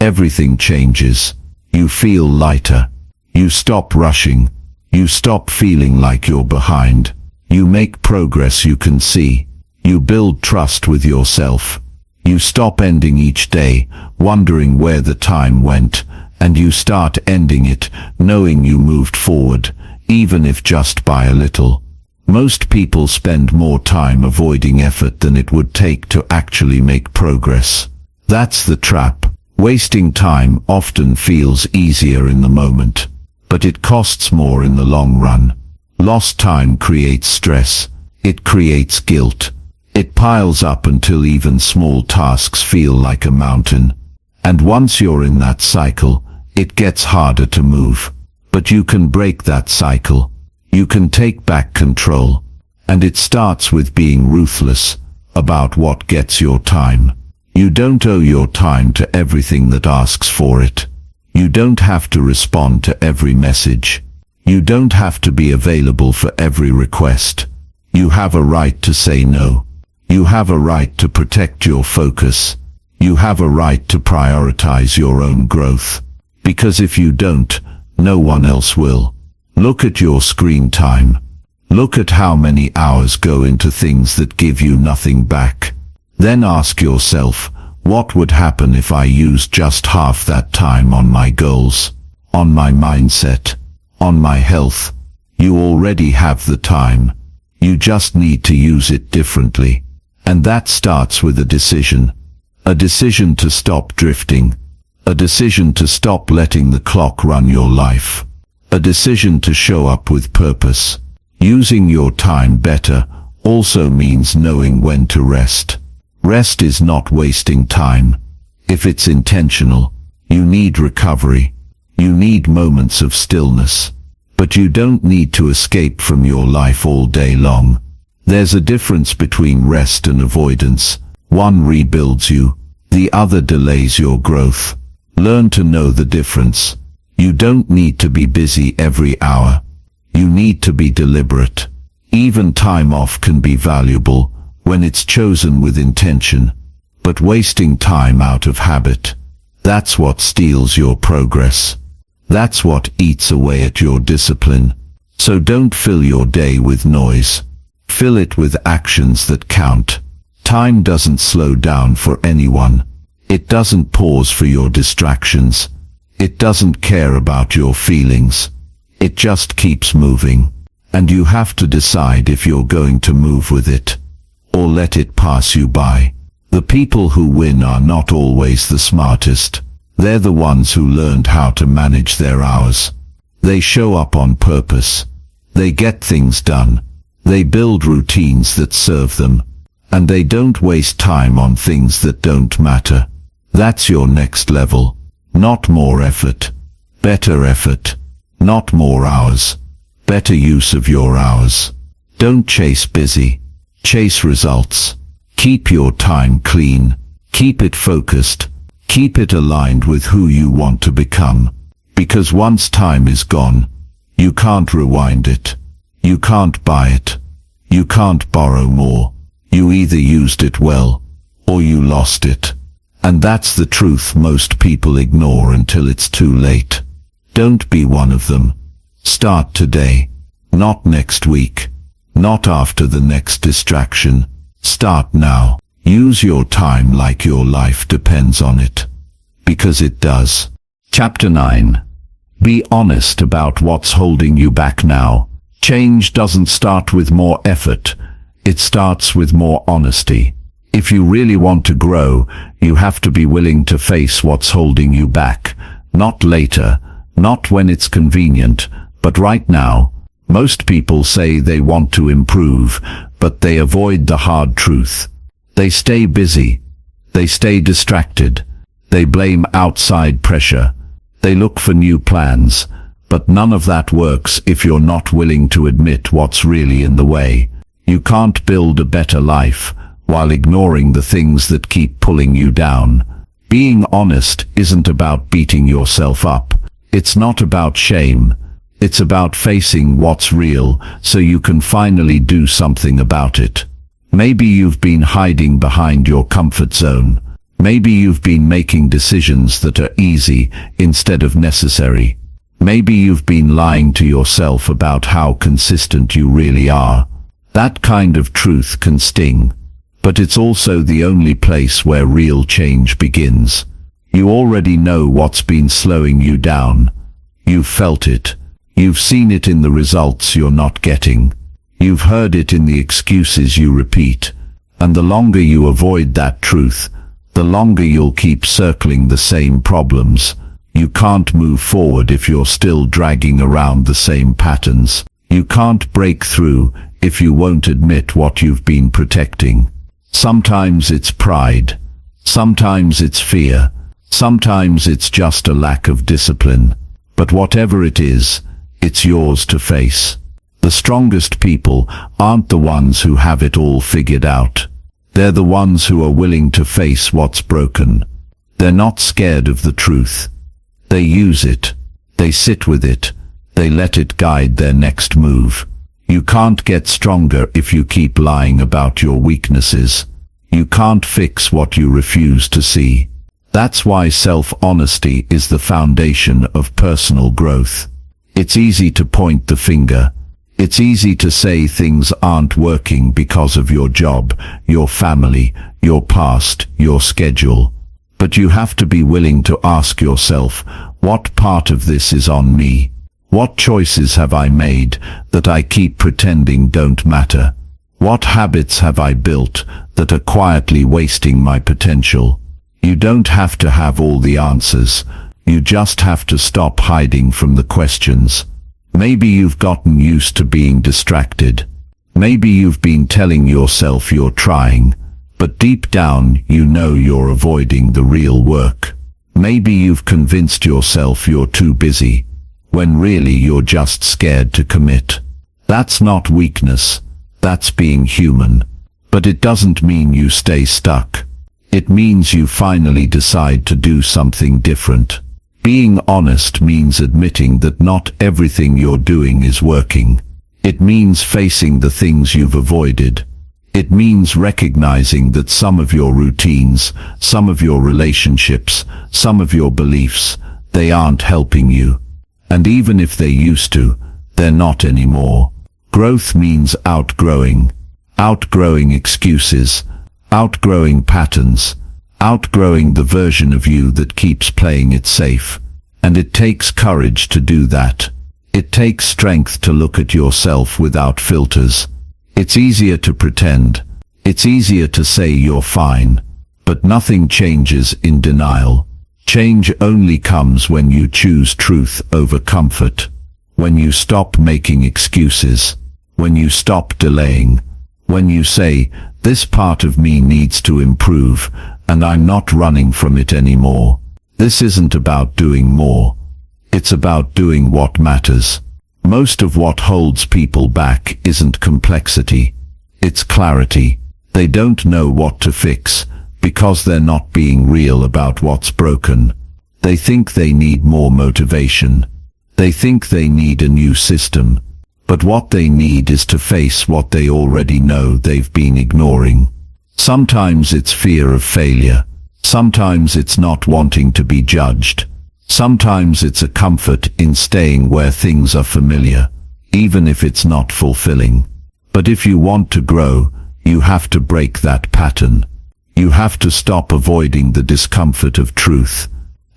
everything changes. You feel lighter. You stop rushing. You stop feeling like you're behind. You make progress you can see. You build trust with yourself. You stop ending each day, wondering where the time went, and you start ending it, knowing you moved forward, even if just by a little. Most people spend more time avoiding effort than it would take to actually make progress. That's the trap. Wasting time often feels easier in the moment, but it costs more in the long run. Lost time creates stress. It creates guilt. It piles up until even small tasks feel like a mountain. And once you're in that cycle, it gets harder to move. But you can break that cycle. You can take back control. And it starts with being ruthless about what gets your time. You don't owe your time to everything that asks for it. You don't have to respond to every message. You don't have to be available for every request. You have a right to say no. You have a right to protect your focus. You have a right to prioritize your own growth. Because if you don't, no one else will. Look at your screen time. Look at how many hours go into things that give you nothing back. Then ask yourself, what would happen if I used just half that time on my goals, on my mindset, on my health? You already have the time. You just need to use it differently. And that starts with a decision. A decision to stop drifting. A decision to stop letting the clock run your life. A decision to show up with purpose. Using your time better also means knowing when to rest. Rest is not wasting time. If it's intentional, you need recovery. You need moments of stillness. But you don't need to escape from your life all day long. There's a difference between rest and avoidance. One rebuilds you, the other delays your growth. Learn to know the difference. You don't need to be busy every hour. You need to be deliberate. Even time off can be valuable when it's chosen with intention. But wasting time out of habit, that's what steals your progress. That's what eats away at your discipline. So don't fill your day with noise. Fill it with actions that count. Time doesn't slow down for anyone. It doesn't pause for your distractions. It doesn't care about your feelings. It just keeps moving. And you have to decide if you're going to move with it, or let it pass you by. The people who win are not always the smartest. They're the ones who learned how to manage their hours. They show up on purpose. They get things done. They build routines that serve them. And they don't waste time on things that don't matter. That's your next level. Not more effort. Better effort. Not more hours. Better use of your hours. Don't chase busy. Chase results. Keep your time clean. Keep it focused. Keep it aligned with who you want to become. Because once time is gone, you can't rewind it. You can't buy it. You can't borrow more. You either used it well, or you lost it. And that's the truth most people ignore until it's too late. Don't be one of them. Start today. Not next week. Not after the next distraction. Start now. Use your time like your life depends on it. Because it does. Chapter 9. Be honest about what's holding you back now. Change doesn't start with more effort. It starts with more honesty. If you really want to grow, you have to be willing to face what's holding you back. Not later, not when it's convenient, but right now. Most people say they want to improve, but they avoid the hard truth. They stay busy. They stay distracted. They blame outside pressure. They look for new plans. But none of that works if you're not willing to admit what's really in the way. You can't build a better life while ignoring the things that keep pulling you down. Being honest isn't about beating yourself up. It's not about shame. It's about facing what's real so you can finally do something about it. Maybe you've been hiding behind your comfort zone. Maybe you've been making decisions that are easy instead of necessary. Maybe you've been lying to yourself about how consistent you really are. That kind of truth can sting. but it's also the only place where real change begins. You already know what's been slowing you down. You've felt it. You've seen it in the results you're not getting. You've heard it in the excuses you repeat. And the longer you avoid that truth, the longer you'll keep circling the same problems. You can't move forward if you're still dragging around the same patterns. You can't break through if you won't admit what you've been protecting. Sometimes it's pride. Sometimes it's fear. Sometimes it's just a lack of discipline. But whatever it is, it's yours to face. The strongest people aren't the ones who have it all figured out. They're the ones who are willing to face what's broken. They're not scared of the truth. They use it. They sit with it. They let it guide their next move. You can't get stronger if you keep lying about your weaknesses. You can't fix what you refuse to see. That's why self-honesty is the foundation of personal growth. It's easy to point the finger. It's easy to say things aren't working because of your job, your family, your past, your schedule. But you have to be willing to ask yourself, what part of this is on me? What choices have I made that I keep pretending don't matter? What habits have I built that are quietly wasting my potential? You don't have to have all the answers. You just have to stop hiding from the questions. Maybe you've gotten used to being distracted. Maybe you've been telling yourself you're trying, but deep down you know you're avoiding the real work. Maybe you've convinced yourself you're too busy, when really you're just scared to commit. That's not weakness. That's being human. But it doesn't mean you stay stuck. It means you finally decide to do something different. Being honest means admitting that not everything you're doing is working. It means facing the things you've avoided. It means recognizing that some of your routines, some of your relationships, some of your beliefs, they aren't helping you. And even if they used to, they're not anymore. Growth means outgrowing excuses, outgrowing patterns, outgrowing the version of you that keeps playing it safe. And it takes courage to do that. It takes strength to look at yourself without filters. It's easier to pretend. It's easier to say you're fine. But nothing changes in denial. Change only comes when you choose truth over comfort. When you stop making excuses. When you stop delaying. When you say, this part of me needs to improve, and I'm not running from it anymore. This isn't about doing more. It's about doing what matters. Most of what holds people back isn't complexity. It's clarity. They don't know what to fix, because they're not being real about what's broken. They think they need more motivation. They think they need a new system. But what they need is to face what they already know they've been ignoring. Sometimes it's fear of failure. Sometimes it's not wanting to be judged. Sometimes it's a comfort in staying where things are familiar, even if it's not fulfilling. But if you want to grow, you have to break that pattern. You have to stop avoiding the discomfort of truth.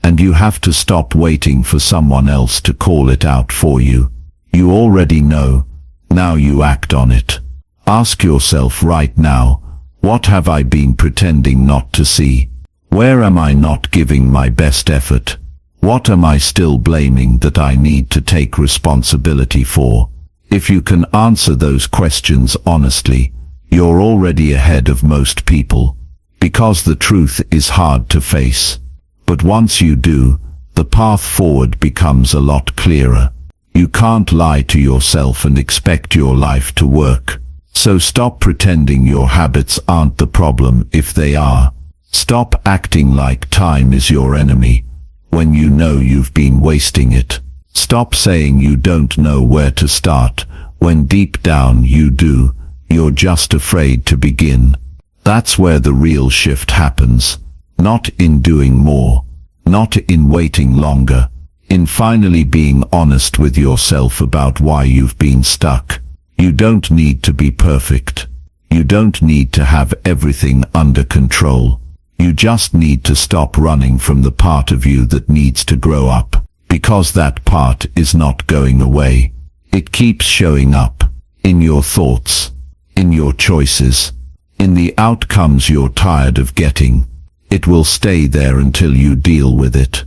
And you have to stop waiting for someone else to call it out for you. You already know. Now you act on it. Ask yourself right now, what have I been pretending not to see? Where am I not giving my best effort? What am I still blaming that I need to take responsibility for? If you can answer those questions honestly, you're already ahead of most people. Because the truth is hard to face. But once you do, the path forward becomes a lot clearer. You can't lie to yourself and expect your life to work. So stop pretending your habits aren't the problem if they are. Stop acting like time is your enemy when you know you've been wasting it. Stop saying you don't know where to start when deep down you do. You're just afraid to begin. That's where the real shift happens. Not in doing more. Not in waiting longer. In finally being honest with yourself about why you've been stuck. You don't need to be perfect. You don't need to have everything under control. You just need to stop running from the part of you that needs to grow up, because that part is not going away. It keeps showing up, in your thoughts, in your choices, in the outcomes you're tired of getting. It will stay there until you deal with it.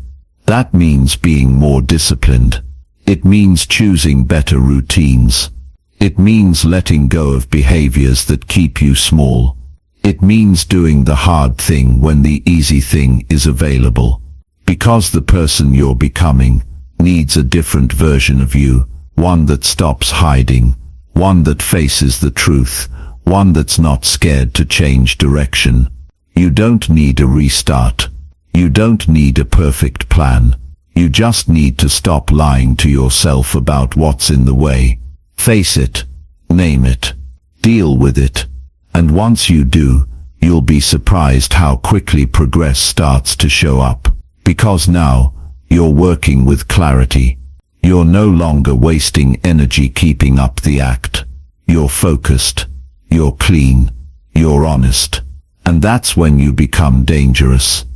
That means being more disciplined. It means choosing better routines. It means letting go of behaviors that keep you small. It means doing the hard thing when the easy thing is available. Because the person you're becoming needs a different version of you, one that stops hiding, one that faces the truth, one that's not scared to change direction. You don't need a restart. You don't need a perfect plan. You just need to stop lying to yourself about what's in the way. Face it, name it, deal with it. And once you do, you'll be surprised how quickly progress starts to show up. Because now, you're working with clarity. You're no longer wasting energy keeping up the act. You're focused. You're clean. You're honest. And that's when you become dangerous.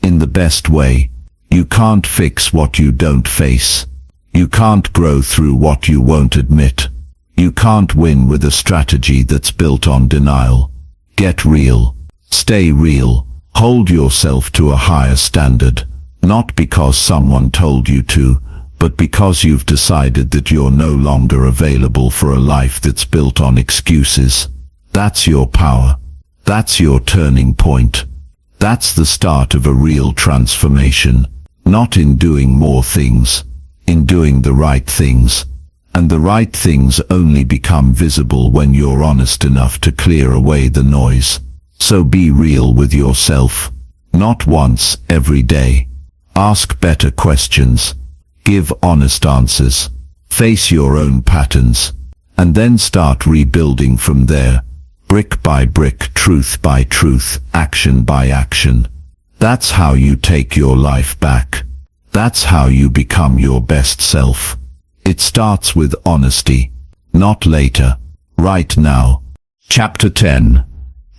In the best way. You can't fix what you don't face. You can't grow through what you won't admit. You can't win with a strategy that's built on denial. Get real. Stay real. Hold yourself to a higher standard. Not because someone told you to, but because you've decided that you're no longer available for a life that's built on excuses. That's your power. That's your turning point. That's the start of a real transformation. Not in doing more things, in doing the right things. And the right things only become visible when you're honest enough to clear away the noise. So be real with yourself. Not once, every day. Ask better questions. Give honest answers. Face your own patterns. And then start rebuilding from there. Brick by brick, truth by truth, action by action. That's how you take your life back. That's how you become your best self. It starts with honesty. Not later. Right now. Chapter 10.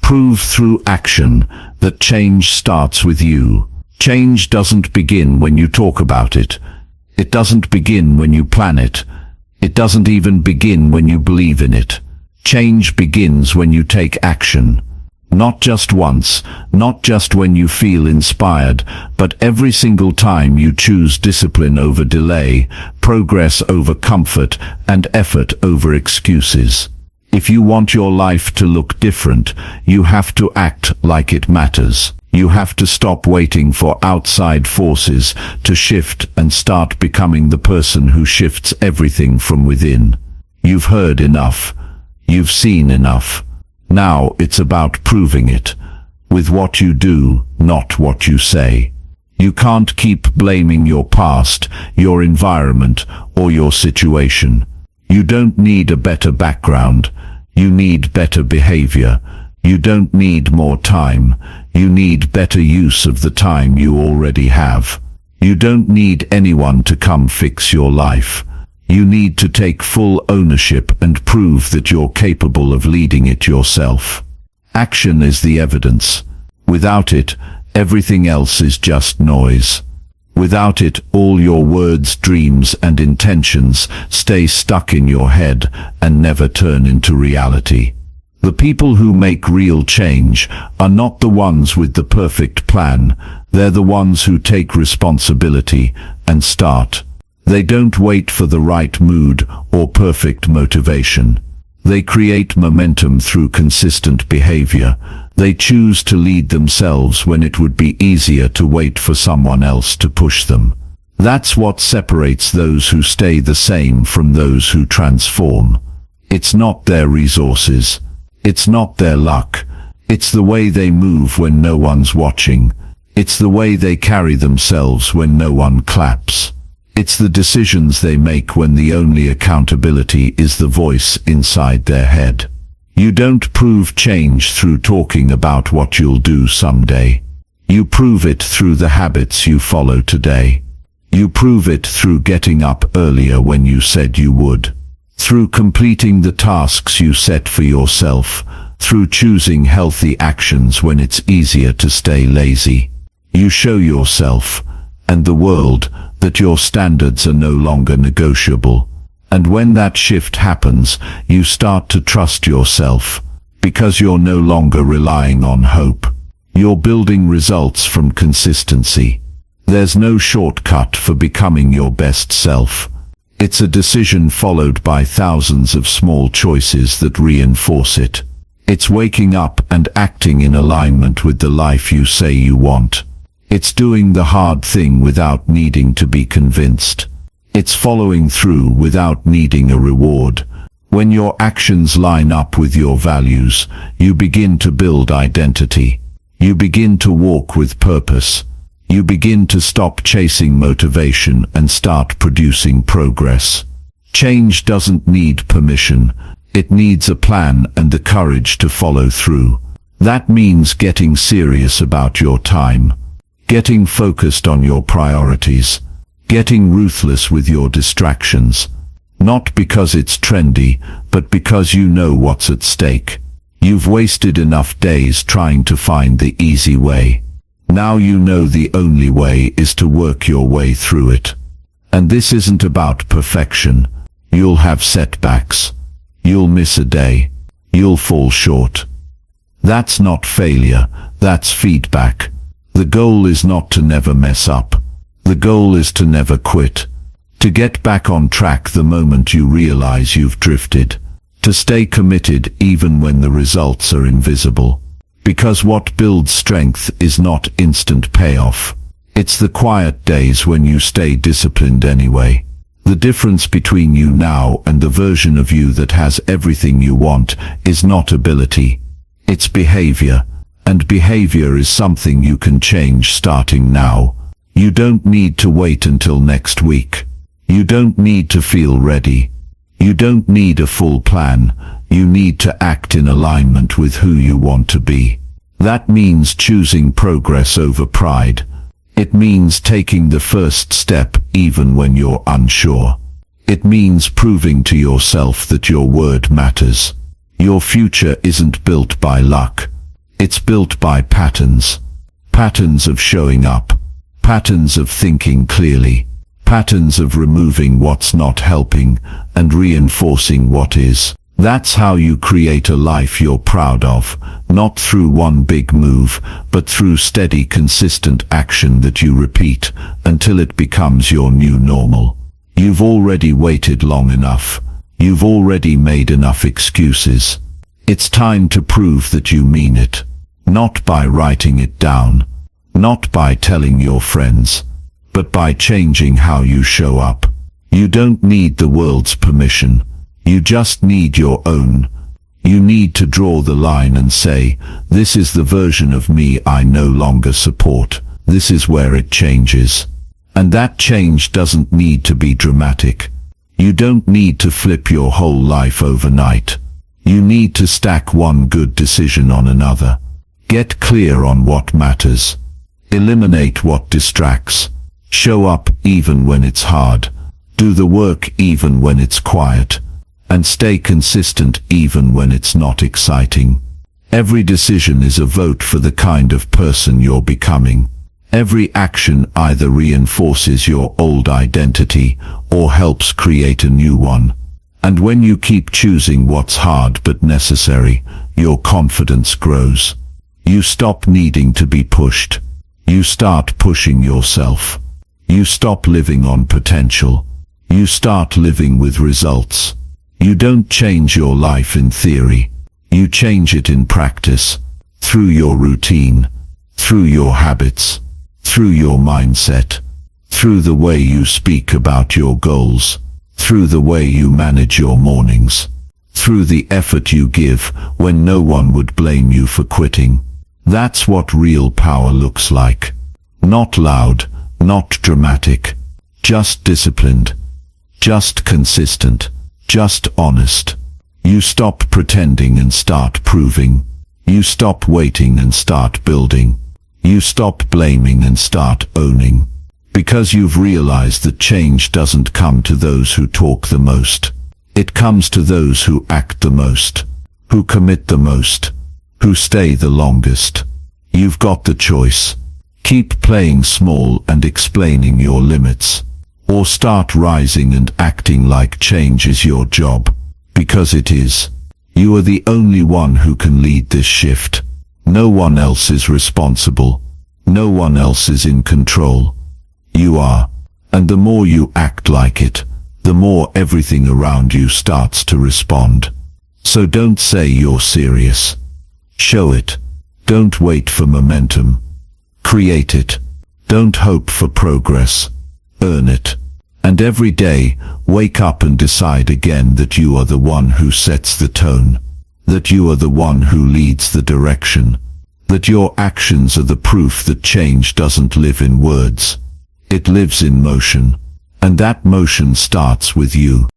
Prove through action that change starts with you. Change doesn't begin when you talk about it. It doesn't begin when you plan it. It doesn't even begin when you believe in it. Change begins when you take action. Not just once, not just when you feel inspired, but every single time you choose discipline over delay, progress over comfort, and effort over excuses. If you want your life to look different, you have to act like it matters. You have to stop waiting for outside forces to shift and start becoming the person who shifts everything from within. You've heard enough. You've seen enough. Now it's about proving it. With what you do, not what you say. You can't keep blaming your past, your environment, or your situation. You don't need a better background. You need better behavior. You don't need more time. You need better use of the time you already have. You don't need anyone to come fix your life. You need to take full ownership and prove that you're capable of leading it yourself. Action is the evidence. Without it, everything else is just noise. Without it, all your words, dreams, and intentions stay stuck in your head and never turn into reality. The people who make real change are not the ones with the perfect plan. They're the ones who take responsibility and start. They don't wait for the right mood or perfect motivation. They create momentum through consistent behavior. They choose to lead themselves when it would be easier to wait for someone else to push them. That's what separates those who stay the same from those who transform. It's not their resources. It's not their luck. It's the way they move when no one's watching. It's the way they carry themselves when no one claps. It's the decisions they make when the only accountability is the voice inside their head. You don't prove change through talking about what you'll do someday. You prove it through the habits you follow today. You prove it through getting up earlier when you said you would. Through completing the tasks you set for yourself, through choosing healthy actions when it's easier to stay lazy. You show yourself and the world that your standards are no longer negotiable. And when that shift happens, you start to trust yourself, because you're no longer relying on hope. You're building results from consistency. There's no shortcut for becoming your best self. It's a decision followed by thousands of small choices that reinforce it. It's waking up and acting in alignment with the life you say you want. It's doing the hard thing without needing to be convinced. It's following through without needing a reward. When your actions line up with your values, you begin to build identity. You begin to walk with purpose. You begin to stop chasing motivation and start producing progress. Change doesn't need permission. It needs a plan and the courage to follow through. That means getting serious about your time, getting focused on your priorities, getting ruthless with your distractions. Not because it's trendy, but because you know what's at stake. You've wasted enough days trying to find the easy way. Now you know the only way is to work your way through it. And this isn't about perfection. You'll have setbacks. You'll miss a day. You'll fall short. That's not failure, that's feedback. The goal is not to never mess up. The goal is to never quit. To get back on track the moment you realize you've drifted. To stay committed even when the results are invisible. Because what builds strength is not instant payoff. It's the quiet days when you stay disciplined anyway. The difference between you now and the version of you that has everything you want is not ability. It's behavior. And behavior is something you can change starting now. You don't need to wait until next week. You don't need to feel ready. You don't need a full plan. You need to act in alignment with who you want to be. That means choosing progress over pride. It means taking the first step even when you're unsure. It means proving to yourself that your word matters. Your future isn't built by luck. It's built by patterns. Patterns of showing up. Patterns of thinking clearly. Patterns of removing what's not helping and reinforcing what is. That's how you create a life you're proud of, not through one big move, but through steady, consistent action that you repeat until it becomes your new normal. You've already waited long enough. You've already made enough excuses. It's time to prove that you mean it. Not by writing it down, not by telling your friends, but by changing how you show up. You don't need the world's permission. You just need your own. You need to draw the line and say, this is the version of me I no longer support. This is where it changes. And that change doesn't need to be dramatic. You don't need to flip your whole life overnight. You need to stack one good decision on another. Get clear on what matters. Eliminate what distracts. Show up even when it's hard. Do the work even when it's quiet. And stay consistent even when it's not exciting. Every decision is a vote for the kind of person you're becoming. Every action either reinforces your old identity or helps create a new one. And when you keep choosing what's hard but necessary, your confidence grows. You stop needing to be pushed. You start pushing yourself. You stop living on potential. You start living with results. You don't change your life in theory. You change it in practice, through your routine, through your habits, through your mindset, through the way you speak about your goals, through the way you manage your mornings, through the effort you give when no one would blame you for quitting. That's what real power looks like. Not loud, not dramatic, just disciplined, just consistent, just honest. You stop pretending and start proving. You stop waiting and start building. You stop blaming and start owning. Because you've realized that change doesn't come to those who talk the most. It comes to those who act the most. who commit the most, who stay the longest. You've got the choice. Keep playing small and explaining your limits, or start rising and acting like change is your job, because it is. You are the only one who can lead this shift. No one else is responsible. No one else is in control. You are. And the more you act like it, the more everything around you starts to respond. So don't say you're serious. Show it. Don't wait for momentum. Create it. Don't hope for progress. Earn it. And every day, wake up and decide again that you are the one who sets the tone. That you are the one who leads the direction. That your actions are the proof that change doesn't live in words. It lives in motion. And that motion starts with you.